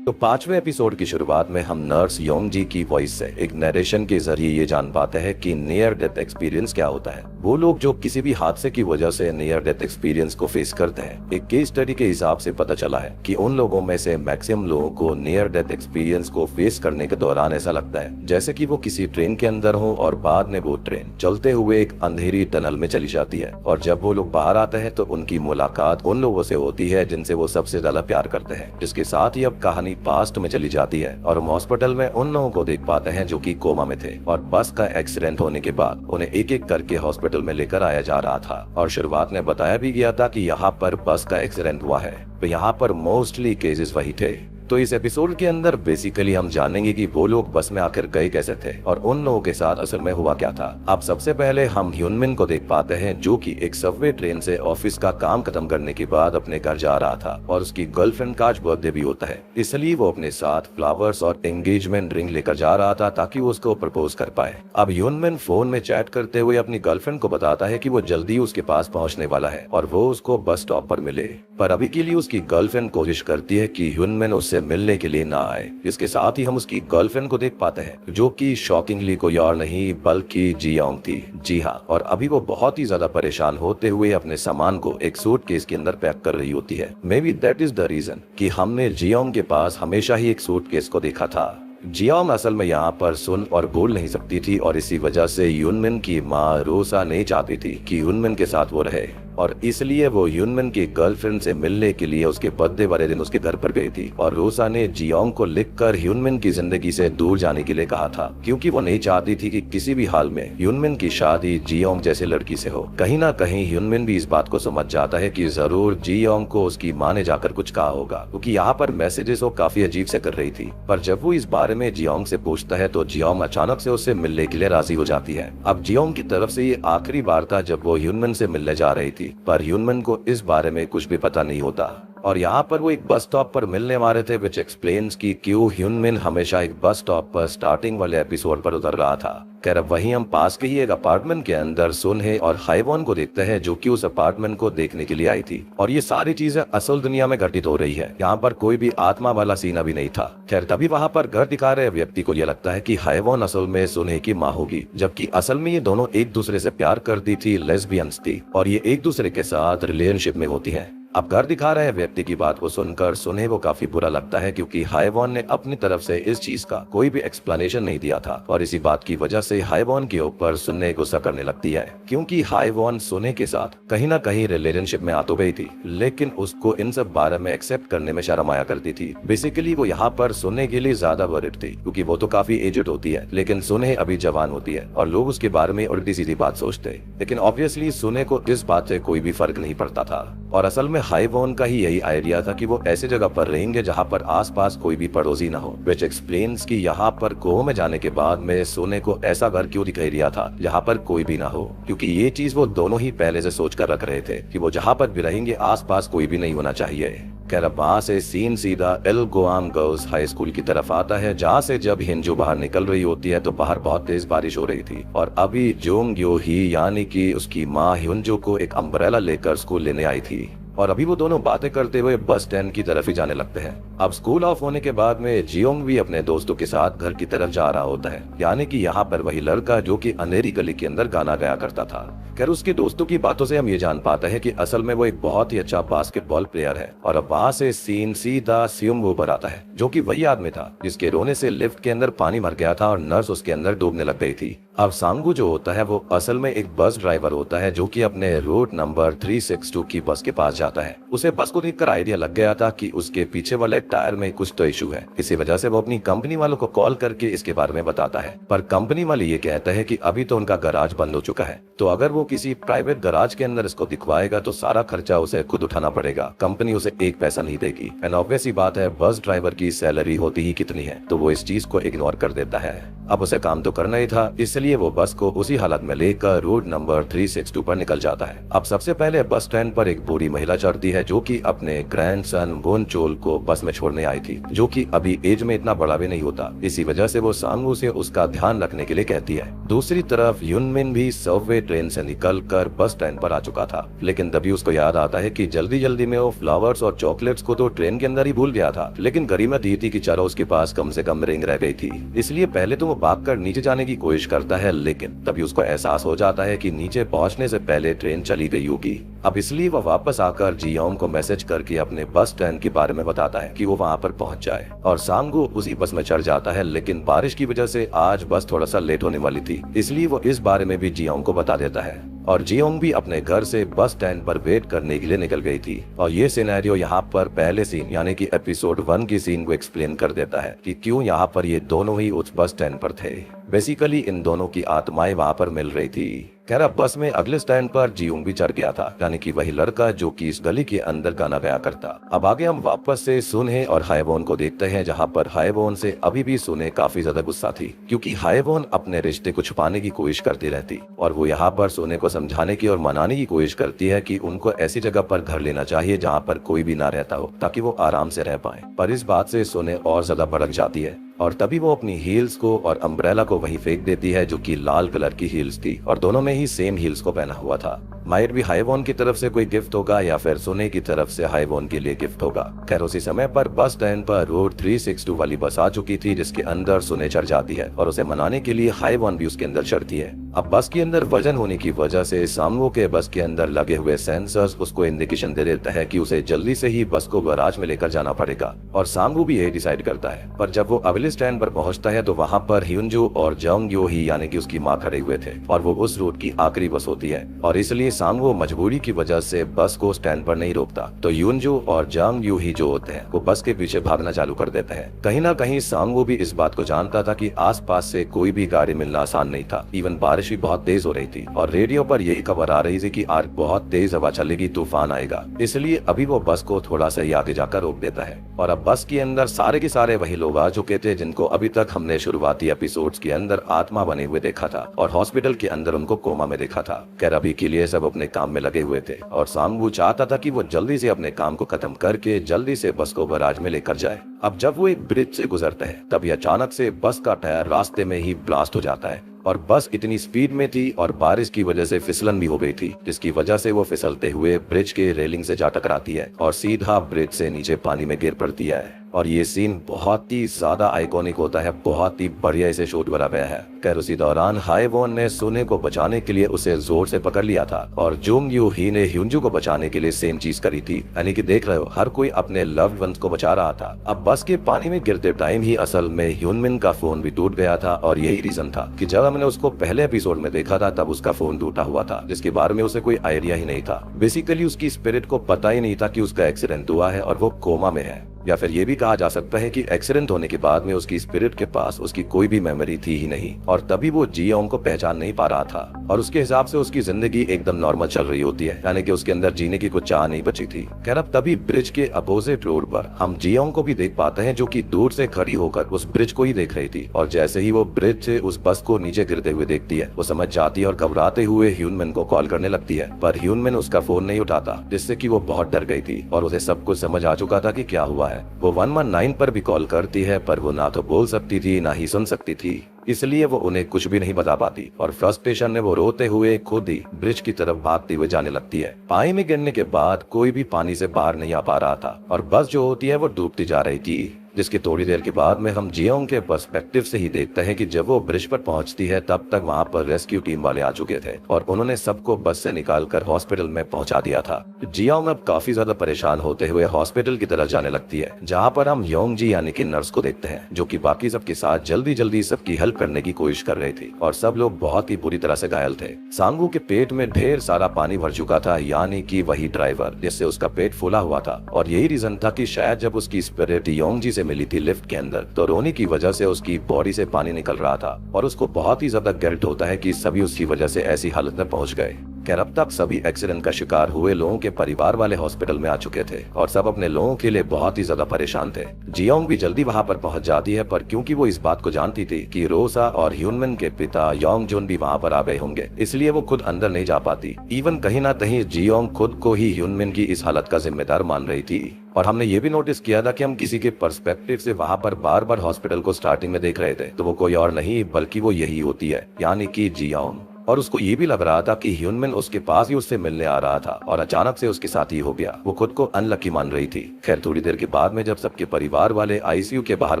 तो पांचवें एपिसोड की शुरुआत में हम नर्स योंग जी की वॉइस से एक नरेशन के जरिए ये जान पाते हैं कि नियर डेथ एक्सपीरियंस क्या होता है। वो लोग जो किसी भी हादसे की वजह से नियर डेथ एक्सपीरियंस को फेस करते हैं, एक केस स्टडी के हिसाब से पता चला है कि उन लोगों में से मैक्सिमम लोगों को नियर डेथ एक्सपीरियंस को फेस करने के दौरान ऐसा लगता है जैसे कि वो किसी ट्रेन के अंदर हो और बाद में वो ट्रेन चलते हुए एक अंधेरी टनल में चली जाती है और जब वो लोग बाहर आते हैं तो उनकी मुलाकात उन लोगों से होती है जिनसे वो सबसे ज्यादा प्यार करते हैं। जिसके साथ ही अब कहानी पास्ट में चली जाती है और हम हॉस्पिटल में उन लोगों को देख पाते हैं जो कि कोमा में थे और बस का एक्सीडेंट होने के बाद उन्हें एक एक करके हॉस्पिटल में लेकर आया जा रहा था। और शुरुआत में बताया भी गया था कि यहाँ पर बस का एक्सीडेंट हुआ है तो यहाँ पर मोस्टली केसेस वही थे। तो इस एपिसोड के अंदर बेसिकली हम जानेंगे कि वो लोग बस में आकर गए कैसे थे और उन लोगों के साथ असल में हुआ क्या था। अब सबसे पहले हम ह्यूनमिन को देख पाते हैं जो कि एक सबवे ट्रेन से ऑफिस का काम खत्म करने के बाद अपने घर जा रहा था और उसकी गर्लफ्रेंड का आज बर्थडे भी होता है, इसलिए वो अपने साथ फ्लावर्स और एंगेजमेंट रिंग लेकर जा रहा था ताकि वो उसको प्रपोज कर पाए। अब ह्यूनमिन फोन में चैट करते हुए अपनी गर्लफ्रेंड को बताता है कि वो जल्दी उसके पास पहुंचने वाला है और वो उसको बस स्टॉप पर मिले, पर अभी के लिए उसकी गर्लफ्रेंड कोशिश करती है कि ह्यूनमिन उससे मिलने के लिए ना आए। इसके साथ ही हम उसकी गर्लफ्रेंड को देख पाते हैं जो कि शॉकिंगली कोई और नहीं बल्कि जियोंग थी। जी हाँ, और अभी वो बहुत ही ज्यादा परेशान होते हुए अपने सामान को एक सूटकेस के अंदर पैक कर रही होती है। May be that is the reason कि हमने जियोंग के पास हमेशा ही एक सूटकेस को देखा था। जियोंग असल में यहाँ पर सुन और बोल नहीं सकती थी और इसी वजह से ह्यूनमिन की माँ रोसा नहीं चाहती थी कि ह्यूनमिन के साथ वो रहे और इसलिए वो ह्यूनमिन की गर्लफ्रेंड से मिलने के लिए उसके बर्थडे वाले दिन उसके घर पर गई थी और रोसा ने जियोंग को लिखकर ह्यूनमिन की जिंदगी से दूर जाने के लिए कहा था क्योंकि वो नहीं चाहती थी कि किसी भी हाल में ह्यूनमिन की शादी जियोंग जैसे लड़की से हो। कहीं ना कहीं ह्यूनमिन भी इस बात को समझ जाता है कि जरूर जियोंग को उसकी माँ ने जाकर कुछ कहा होगा क्योंकि यहाँ पर मैसेजेस वो काफी अजीब से कर रही थी। पर जब वो इस बारे में जियोंग से पूछता है तो जियोंग अचानक से उससे मिलने के लिए राजी हो जाती है। अब जियोंग की तरफ से ये आखिरी बार था जब वो ह्यूनमिन से मिलने जा रही थी पर ह्यूनमिन को इस बारे में कुछ भी पता नहीं होता और यहाँ पर वो एक बस स्टॉप पर मिलने वाले थे विच एक्सप्लेन्स की क्यों ह्यूनमिन हमेशा एक बस स्टॉप पर स्टार्टिंग वाले एपिसोड पर उतर रहा था। खैर अब वहीं हम पास के ही एक अपार्टमेंट के अंदर सुनहे और हाईवॉन को देखते हैं जो कि उस अपार्टमेंट को देखने के लिए आई थी और ये सारी चीजें असल दुनिया में घटित हो रही है। यहाँ पर कोई भी आत्मा वाला सीन अभी नहीं था। खैर तभी वहाँ पर घर दिखा रहे व्यक्ति को ये लगता है कि हाईवॉन असल में सुनहे की माँ होगी जबकि असल में ये दोनों एक दूसरे से प्यार करती थी, लेस्बियंस थी और ये एक दूसरे के साथ रिलेशनशिप में होती है। अब घर दिखा रहे व्यक्ति की बात को सुनकर सुनहे को काफी बुरा लगता है क्योंकि हाईवॉन ने अपनी तरफ से इस चीज का कोई भी एक्सप्लेनेशन नहीं दिया था और इसी बात की वजह से हाईवॉन के ऊपर सुनहे गुस्सा करने लगती है क्योंकि हाईवॉन सुनहे के साथ कहीं ना कहीं रिलेशनशिप में आ तो गई थी लेकिन उसको इन सब बारे में एक्सेप्ट करने में शर्म आया करती थी। बेसिकली वो यहाँ पर सुनहे के लिए ज्यादा वरिड थी क्योंकि वो तो काफी एजेड होती है लेकिन सुनहे अभी जवान होती है और लोग उसके बारे में उल्टी सीधी बात सोचते, लेकिन ऑब्वियसली सुनहे को इस बात से कोई भी फर्क नहीं पड़ता था और असल में हाईवॉन का ही यही आइडिया था कि वो ऐसे जगह पर रहेंगे जहाँ पर आसपास कोई भी पड़ोसी ना हो, विच एक्सप्लेन्स कि यहाँ पर गोवा में जाने के बाद में सोने को ऐसा घर क्यों दिखाई दिया था जहाँ पर कोई भी ना हो क्योंकि ये चीज वो दोनों ही पहले से सोच कर रख रहे थे कि वो जहाँ पर भी रहेंगे आसपास कोई भी नहीं होना चाहिए। खैर वहाँ से सीन सीधा एल गोआम गर्ल्स हाई स्कूल की तरफ आता है जहाँ से जब हिंजू बाहर निकल रही होती है तो बाहर बहुत तेज बारिश हो रही थी और अभी जोंग यो ही यानी कि उसकी माँ हिंजू को एक अम्ब्रेला लेकर स्कूल लेने आई थी। और अभी वो दोनों बातें करते हुए बस स्टैंड की तरफ ही जाने लगते हैं। अब स्कूल ऑफ होने के बाद में जियोंग भी अपने दोस्तों के साथ घर की तरफ जा रहा होता है, यानी कि यहाँ पर वही लड़का जो कि अंधेरी गली के अंदर गाना गाया करता था। खैर उसके दोस्तों की बातों से हम ये जान पाते हैं कि असल में वो एक बहुत ही अच्छा बास्केटबॉल प्लेयर है। और अब वहाँ से सीन सीधा सियुंगवू पर आता है, जो कि वही आदमी था जिसके रोने से लिफ्ट के अंदर पानी भर गया था और नर्स उसके अंदर डूबने लग गई थी। अब सांगू जो होता है वो असल में एक बस ड्राइवर होता है, जो कि अपने रूट नंबर 362 की बस के पास जाता है। उसे बस को देखकर आइडिया लग गया था कि उसके पीछे वाले टायर में कुछ तो इशू है। इसी वजह से वो अपनी कंपनी वालों को कॉल करके इसके बारे में बताता है, पर कंपनी वाले ये कहते हैं कि अभी तो उनका गैराज बंद हो चुका है, तो अगर वो किसी प्राइवेट गैराज के अंदर इसको दिखवाएगा तो सारा खर्चा उसे खुद उठाना पड़ेगा, कंपनी उसे एक पैसा नहीं देगी। एंड ऑब्वियस ही बात है, बस ड्राइवर की सैलरी होती ही कितनी है, तो वो इस चीज को इग्नोर कर देता है। अब उसे काम तो करना ही था, इसलिए वो बस को उसी हालत में लेकर रोड नंबर 362 पर निकल जाता है। अब सबसे पहले बस स्टैंड पर एक बूढ़ी महिला चढ़ती है, जो कि अपने ग्रैंडसन बोनचोल को बस में छोड़ने आई थी, जो कि अभी एज में इतना बड़ा भी नहीं होता। इसी वजह से वो सांगू से उसका ध्यान रखने के लिए कहती है। दूसरी तरफ यूनमिन भी सबवे ट्रेन से निकलकर बस स्टैंड पर आ चुका था, लेकिन तभी उसको याद आता है कि जल्दी जल्दी में वो फ्लावर्स और चॉकलेट्स को तो ट्रेन के अंदर ही भूल गया था, लेकिन गरीमा दी थी कि चलो उसके पास कम से कम रिंग रह गई थी। इसलिए पहले तो वो भागकर नीचे जाने की कोशिश करता है, लेकिन तभी उसको एहसास हो जाता है कि नीचे पहुंचने से पहले ट्रेन चली गई होगी। अब इसलिए वह वापस आकर जियोंग को मैसेज करके अपने बस स्टैंड के बारे में बताता है कि वो वहां पर पहुंच जाए, और सांगू उसी बस में चढ़ जाता है। लेकिन बारिश की वजह से आज बस थोड़ा सा लेट होने वाली थी, इसलिए वो इस बारे में भी जियोंग को बता देता है। और जियोंग भी अपने घर से बस स्टैंड पर वेट करने के लिए निकल गई थी। और ये सिनेरियो यहाँ पर पहले सीन यानी कि एपिसोड 1 की सीन को एक्सप्लेन कर देता है कि क्यों यहाँ पर ये दोनों ही उस बस स्टैंड पर थे। बेसिकली इन दोनों की आत्माएं वहाँ पर मिल रही थी। खैर अब बस में अगले स्टैंड पर जियोंग भी चढ़ गया था, यानी कि वही लड़का जो कि इस गली के अंदर गाना गाया करता। अब आगे हम वापस से सुने और हाएवोन को देखते हैं, जहाँ पर हाएवोन से अभी भी सुने काफी ज्यादा गुस्सा थी, क्योंकि हाएवोन अपने रिश्ते को छुपाने की कोशिश करती रहती, और वो यहाँ पर सुने को समझाने की और मनाने की कोशिश करती है कि उनको ऐसी जगह पर घर लेना चाहिए जहाँ पर कोई भी ना रहता हो, ताकि वो आराम से रह पाए। पर इस बात से सुने और ज्यादा भड़क जाती है, और तभी वो अपनी हील्स को और अम्ब्रेला को वहीं फेंक देती है, जो कि लाल कलर की हील्स थी, और दोनों में ही सेम हील्स को पहना हुआ था। माइट भी हाएवोन की तरफ से कोई गिफ्ट होगा या फिर सुने की तरफ से हाएवोन के लिए गिफ्ट होगा। खैर उसी समय पर बस स्टैंड पर रोड 362 वाली बस आ चुकी थी, जिसके अंदर सुने चढ़ जाती है, और उसे मनाने के लिए हाएवोन भी उसके अंदर चढ़ती है। अब बस के अंदर वजन होने की वजह से सांगू के बस के अंदर लगे हुए सेंसर्स उसको इंडिकेशन दे देता है कि उसे जल्दी से ही बस को गैराज में लेकर जाना पड़ेगा, और सांगू भी यही डिसाइड करता है। पर जब वो अगले स्टैंड पर पहुंचता है तो वहाँ पर ह्यूनजू और जंग यो ही यानी कि उसकी माँ खड़े हुए थे, और वो उस रूट की आखिरी बस होती है, और इसलिए सांगू मजबूरी की वजह से बस को स्टैंड पर नहीं रोकता। तो ह्यूनजू और जंग यू ही जो होते हैं वो बस के पीछे भागना चालू कर देते हैं। कहीं ना कहीं सांगू भी इस बात को जानता था कि आसपास से कोई भी गाड़ी मिलना आसान नहीं था। इवन बारिश भी बहुत तेज हो रही थी, और रेडियो पर यही खबर आ रही थी कि आज बहुत तेज हवा चलेगी, तूफान आएगा। इसलिए अभी वो बस को थोड़ा सा ही आगे जाकर रोक देता है, और अब बस के अंदर सारे के सारे वही लोग आ चुके थे जिनको अभी तक हमने शुरुआती एपिसोड्स के अंदर आत्मा बने हुए देखा था, और हॉस्पिटल के अंदर उनको कोमा में देखा था। खैर अभी के लिए सब अपने काम में लगे हुए थे, और सांगू चाहता था कि वो जल्दी से अपने काम को खत्म करके जल्दी से बस को गैराज में लेकर जाए। अब जब वो एक ब्रिज से गुजरते हैं तभी अचानक से बस का टायर रास्ते में ही ब्लास्ट हो जाता है, और बस इतनी स्पीड में थी और बारिश की वजह से फिसलन भी हो गई थी, जिसकी वजह से वो फिसलते हुए ब्रिज के रेलिंग से जा टकराती है और सीधा ब्रिज से नीचे पानी में गिर पड़ती है। और ये सीन बहुत ही ज्यादा आइकॉनिक होता है, बहुत ही बढ़िया इसे शूट करा गया है। खैर उसी दौरान हाएवोन ने सुने को बचाने के लिए उसे जोर से पकड़ लिया था, और जुंग यू ही ने ह्यूनजू को बचाने के लिए सेम चीज करी थी। यानी कि देख रहे हो, हर कोई अपने लव्ड वंस को बचा रहा था। अब बस के पानी में गिरते टाइम ही असल में ह्यूनमिन का फोन भी टूट गया था, और यही रीजन था कि जब हमने उसको पहले एपिसोड में देखा था तब उसका फोन टूटा हुआ था, जिसके बारे में उसे कोई आइडिया ही नहीं था। बेसिकली उसकी स्पिरिट को पता ही नहीं था कि उसका एक्सीडेंट हुआ है और वो कोमा में है, या फिर ये भी कहा जा सकता है कि एक्सीडेंट होने के बाद में उसकी स्पिरिट के पास उसकी कोई भी मेमोरी थी ही नहीं, और तभी वो जियोंग को पहचान नहीं पा रहा था, और उसके हिसाब से उसकी जिंदगी एकदम नॉर्मल चल रही होती है, यानी कि उसके अंदर जीने की कुछ चाह नहीं बची थी। खैर अब तभी ब्रिज के अपोजिट रोड पर हम जियोंग को भी देख पाते हैं, जो कि दूर से खड़ी होकर उस ब्रिज को ही देख रही थी, और जैसे ही वो ब्रिज से उस बस को नीचे गिरते हुए देखती है वो समझ जाती है और घबराते हुए ह्यूनमिन को कॉल करने लगती है, पर ह्यूनमिन उसका फोन नहीं उठाता, जिससे कि वो बहुत डर गई थी और उसे सब कुछ समझ आ चुका था कि क्या हुआ है। वो 119 पर भी कॉल करती है, पर वो ना तो बोल सकती थी ना ही सुन सकती थी। इसलिए वो उन्हें कुछ भी नहीं बता पाती और फ्रस्ट्रेशन में वो रोते हुए खुद ही ब्रिज की तरफ भागते हुए जाने लगती है। पानी में गिरने के बाद कोई भी पानी से बाहर नहीं आ पा रहा था और बस जो होती है वो डूबती जा रही थी, जिसकी थोड़ी देर के बाद में हम जियोंग के पर्सपेक्टिव से ही देखते हैं कि जब वो ब्रिज पर पहुंचती है तब तक वहां पर रेस्क्यू टीम वाले आ चुके थे और उन्होंने सबको बस से निकालकर हॉस्पिटल में पहुंचा दिया था। जियोंग अब काफी ज्यादा परेशान होते हुए हॉस्पिटल की तरफ जाने लगती है, जहां पर हम योंग जी यानी कि नर्स को देखते हैं, जो कि बाकी सबके साथ जल्दी जल्दी सबकी हेल्प करने की कोशिश कर रही थी और सब लोग बहुत ही बुरी तरह से घायल थे। सांगू के पेट में ढेर सारा पानी भर चुका था, यानी कि वही ड्राइवर जिससे उसका पेट फूला हुआ था और यही रीजन था कि शायद जब उसकी स्पिरिट योंग जी से मिली थी लिफ्ट के अंदर तो रोने की वजह से उसकी बॉडी से पानी निकल रहा था और उसको बहुत ही ज्यादा गिल्ट होता है कि सभी उसकी वजह से ऐसी हालत में पहुंच गए। खैर अब तक सभी एक्सीडेंट का शिकार हुए लोगों के परिवार वाले हॉस्पिटल में आ चुके थे और सब अपने लोगों के लिए बहुत ही ज्यादा परेशान थे। जियोंग भी जल्दी वहां पर पहुंच जाती है, पर क्योंकि वो इस बात को जानती थी कि रोसा और ह्यूनमिन के पिता योंग जुन भी वहां पर आ गए होंगे, इसलिए वो खुद अंदर नहीं जा पाती। इवन कहीं ना कहीं जियोंग खुद को ही ह्यूनमिन की इस हालत का जिम्मेदार मान रही थी और हमने ये भी नोटिस किया था कि हम किसी के पर्सपेक्टिव से वहां पर बार बार हॉस्पिटल को स्टार्टिंग में देख रहे थे, तो वो कोई और नहीं बल्कि वो यही होती है, यानी कि जियोंग। और उसको ये भी लग रहा था कि ह्यूनमिन उसके पास ही उससे मिलने आ रहा था और अचानक से उसके साथ ही हो गया। वो खुद को अनलकी मान रही थी। खैर थोड़ी देर के बाद में जब सबके परिवार वाले आईसीयू के बाहर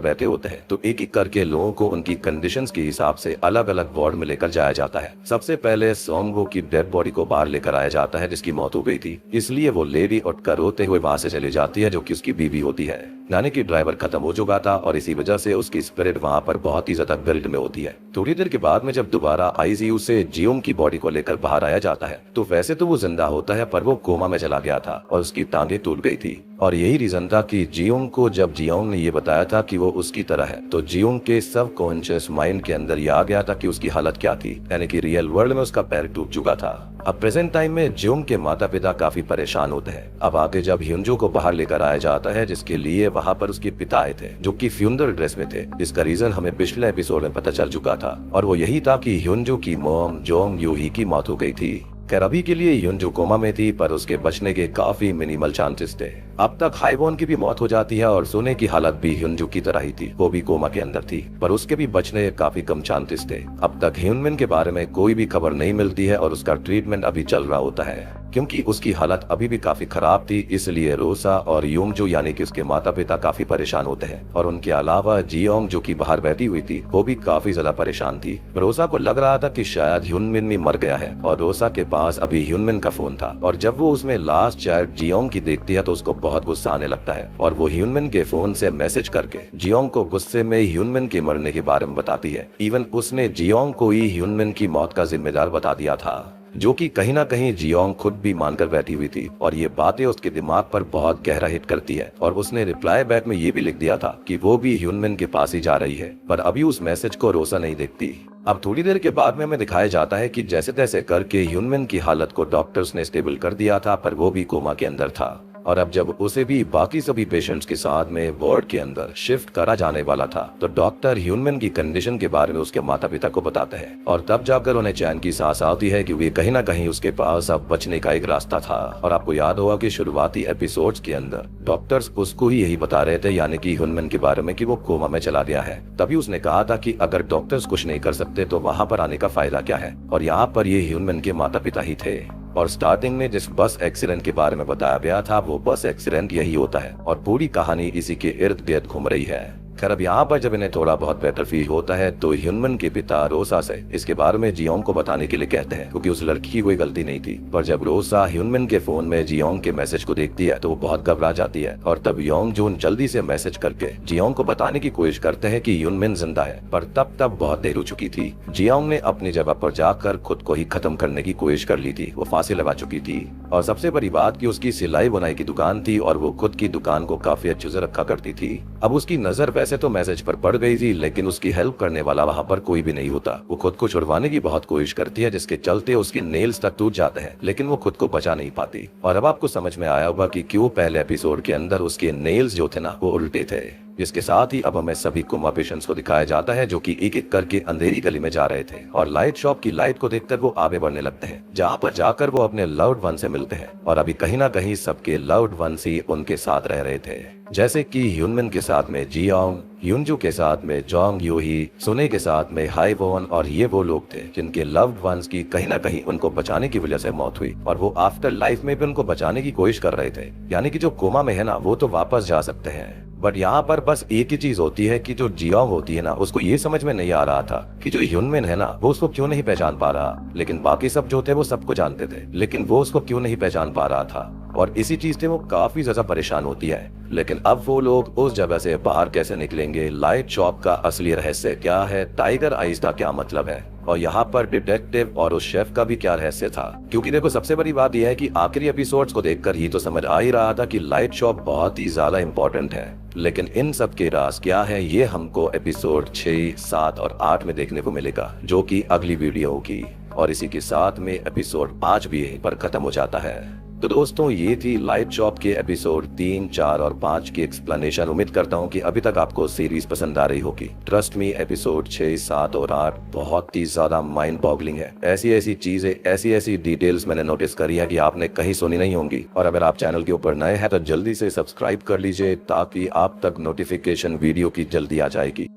बैठे होते हैं तो एक एक करके लोगों को उनकी कंडीशंस के हिसाब से अलग अलग वार्ड में लेकर जाया जाता है। सबसे पहले सोंगवो की डेड बॉडी को बाहर लेकर आया जाता है जिसकी मौत हो गई थी, इसलिए वो लेडी उठकर रोते हुए वहां से चली जाती है, जो कि उसकी बीवी होती है। यानी कि ड्राइवर खत्म हो चुका था और इसी वजह से उसकी स्पिरिट वहां पर बहुत ही ज्यादा गिल्ट में होती है। थोड़ी देर के बाद में जब दोबारा आईसीयू से जियोंग की बॉडी को लेकर बाहर आया जाता है तो वैसे तो वो जिंदा होता है, पर वो कोमा में चला गया था और उसकी टांगें टूट गई थी और यही रीजन था कि जियोंग को जब जियोंग ने ये बताया था कि वो उसकी तरह है तो जियोंग के सब कॉन्शियस माइंड के अंदर ये आ गया था कि उसकी हालत क्या थी, यानी कि रियल वर्ल्ड में उसका पैर टूट चुका था। अब प्रेजेंट टाइम में जियोंग के माता पिता काफी परेशान होते हैं। अब आगे जब ह्यूनजो को बाहर लेकर आया जाता है जिसके लिए वहां पर उसके पिता आए थे जो कि फ्यूनरल ड्रेस में थे, जिसका रीजन हमें पिछले एपिसोड में पता चल चुका था और वो यही था कि ह्यूनजो की मॉम जोंग यूही की मौत हो गई थी। खैर अभी के लिए ह्यूनजो कोमा में थी, पर उसके बचने के काफी मिनिमल चांसेस थे। अब तक हाइवॉन की भी मौत हो जाती है और सोने की हालत भी ह्यूनजो की तरह ही थी, वो भी कोमा के अंदर थी, पर उसके भी बचने काफी कम चांसेस थे। अब तक ह्यूनमिन के बारे में कोई भी खबर नहीं मिलती है और उसका ट्रीटमेंट अभी चल रहा होता है क्योंकि उसकी हालत अभी भी काफी खराब थी, इसलिए रोसा और योंगजो यानी कि उसके माता पिता काफी परेशान होते हैं और उनके अलावा जियोंग जो कि बाहर बैठी हुई थी वो भी काफी ज्यादा परेशान थी। रोसा को लग रहा था कि शायद ह्यूनमिन भी मर गया है और रोसा के पास अभी ह्यूनमिन का फोन था और जब वो उसमें लास्ट चैट जियोंग की देखती है तो उसको बहुत गुस्सा आने लगता है और वो ह्यूनमिन के फोन से मैसेज करके जियोंग को गुस्से में ह्यूनमिन के मरने के बारे में बताती है। इवन उसने जियोंग को ही ह्यूनमिन की मौत का जिम्मेदार बता दिया था, जो कि कहीं ना कहीं जियोंग खुद भी मानकर बैठी हुई थी और ये बातें उसके दिमाग पर बहुत गहरा हिट करती है और उसने रिप्लाई बैक में ये भी लिख दिया था कि वो भी ह्यूनमिन के पास ही जा रही है, पर अभी उस मैसेज को रोसा नहीं देखती। अब थोड़ी देर के बाद में हमें दिखाया जाता है कि जैसे तैसे करके ह्यूनमिन की हालत को डॉक्टर्स ने स्टेबल कर दिया था, पर वो भी कोमा के अंदर था और अब जब उसे भी बाकी सभी पेशेंट्स के साथ में वार्ड के अंदर शिफ्ट करा जाने वाला था तो डॉक्टर ह्यूनमिन की कंडीशन के बारे में उसके माता पिता को बताते हैं और तब जाकर उन्हें चैन की सांस आती है कि वे कहीं ना कहीं उसके पास अब बचने का एक रास्ता था। और आपको याद होगा कि शुरुआती एपिसोड्स के अंदर डॉक्टर्स उसको ही यही बता रहे थे, यानी कि ह्यूनमिन के बारे में कि वो कोमा में चला गया है। तभी उसने कहा था कि अगर डॉक्टर्स कुछ नहीं कर सकते तो वहाँ पर आने का फायदा क्या है, और यहाँ पर ये ह्यूनमिन के माता पिता ही थे। और स्टार्टिंग में जिस बस एक्सीडेंट के बारे में बताया गया था वो बस एक्सीडेंट यही होता है और पूरी कहानी इसी के इर्द गिर्द घूम रही है। खैर अब यहाँ पर जब इन्हें थोड़ा बहुत बेटर फील होता है तो ह्यूनमिन के पिता रोसा से इसके बारे में जियोंग को बताने के लिए कहते हैं, क्योंकि उस लड़की की कोई गलती नहीं थी। पर जब रोसा ह्यूनमिन के फोन में जियोंग के मैसेज को देखती है तो वो बहुत घबरा जाती है और तब योंग जून जल्दी से मैसेज करके जियोंग को बताने की कोशिश करते हैं कि ह्यूनमिन जिंदा है, पर तब बहुत देर हो चुकी थी। जियोंग ने अपनी जगह पर जाकर खुद को ही खत्म करने की कोशिश कर ली थी, वो फांसी लगा चुकी थी। और सबसे बड़ी बात कि उसकी सिलाई बुनाई की दुकान थी और वो खुद की दुकान को काफी अच्छे से रखा करती थी। अब उसकी नजर वैसे तो मैसेज पर पड़ गई थी, लेकिन उसकी हेल्प करने वाला वहाँ पर कोई भी नहीं होता। वो खुद को छुड़वाने की बहुत कोशिश करती है जिसके चलते उसके नेल्स तक टूट जाते हैं, लेकिन वो खुद को बचा नहीं पाती। और अब आपको समझ में आया होगा कि क्यों पहले एपिसोड के अंदर उसके नेल्स जो थे ना वो उल्टे थे। जिसके साथ ही अब हमें सभी कोमा पेशेंट्स को दिखाया जाता है जो कि एक एक करके अंधेरी गली में जा रहे थे और लाइट शॉप की लाइट को देखकर वो आगे बढ़ने लगते हैं, जहाँ पर जाकर वो अपने लव्ड वन से मिलते हैं। और अभी कहीं ना कहीं सबके लव्ड वन ही उनके साथ रह रहे थे, जैसे कि ह्यूनमिन के साथ में जियोंग, युनजू के साथ में जोंग यूही, सुने के साथ में हाई वोन, और ये वो लोग थे जिनके लव्ड वंस की कहीं ना कहीं उनको बचाने की वजह से मौत हुई, और वो आफ्टर लाइफ में भी उनको बचाने की कोशिश कर रहे थे। यानी कि जो कोमा में है ना वो तो वापस जा सकते हैं, बट यहाँ पर बस एक ही चीज होती है कि जो जियोंग होती है ना उसको ये समझ में नहीं आ रहा था कि जो ह्यूनमिन है ना वो उसको क्यों नहीं पहचान पा रहा, लेकिन बाकी सब जो थे वो सबको जानते थे, लेकिन वो उसको क्यों नहीं पहचान पा रहा था, और इसी चीज से वो काफी ज्यादा परेशान होती है। लेकिन अब वो लोग उस जगह से बाहर कैसे निकलेंगे, लाइट शॉप का असली रहस्य क्या है, टाइगर आइज का क्या मतलब है, और यहाँ पर डिटेक्टिव और उस शेफ का भी क्या रहस्य था। क्योंकि देखो सबसे बड़ी बात यह है कि आखिरी एपिसोड्स को देखकर ही तो समझ आ ही रहा था कि लाइट शॉप बहुत ही ज्यादा इंपॉर्टेंट है, लेकिन इन सब के राज क्या है ये हमको एपिसोड 6, 7 और 8 में देखने को मिलेगा, जो कि अगली वीडियो होगी। और इसी के साथ में एपिसोड 5 भी यहीं पर खत्म हो जाता है। तो दोस्तों ये थी लाइट शॉप के एपिसोड 3, 4 और 5 की एक्सप्लेनेशन। उम्मीद करता हूँ कि अभी तक आपको सीरीज पसंद आ रही होगी। ट्रस्ट मी, एपिसोड 6, 7 और 8 बहुत ही ज्यादा माइंड बॉगलिंग है। ऐसी ऐसी चीजें, ऐसी ऐसी डिटेल्स मैंने नोटिस करी है कि आपने कहीं सुनी नहीं होंगी। और अगर आप चैनल के ऊपर नए हैं तो जल्दी से सब्सक्राइब कर लीजिए ताकि आप तक नोटिफिकेशन वीडियो की जल्दी आ जाएगी।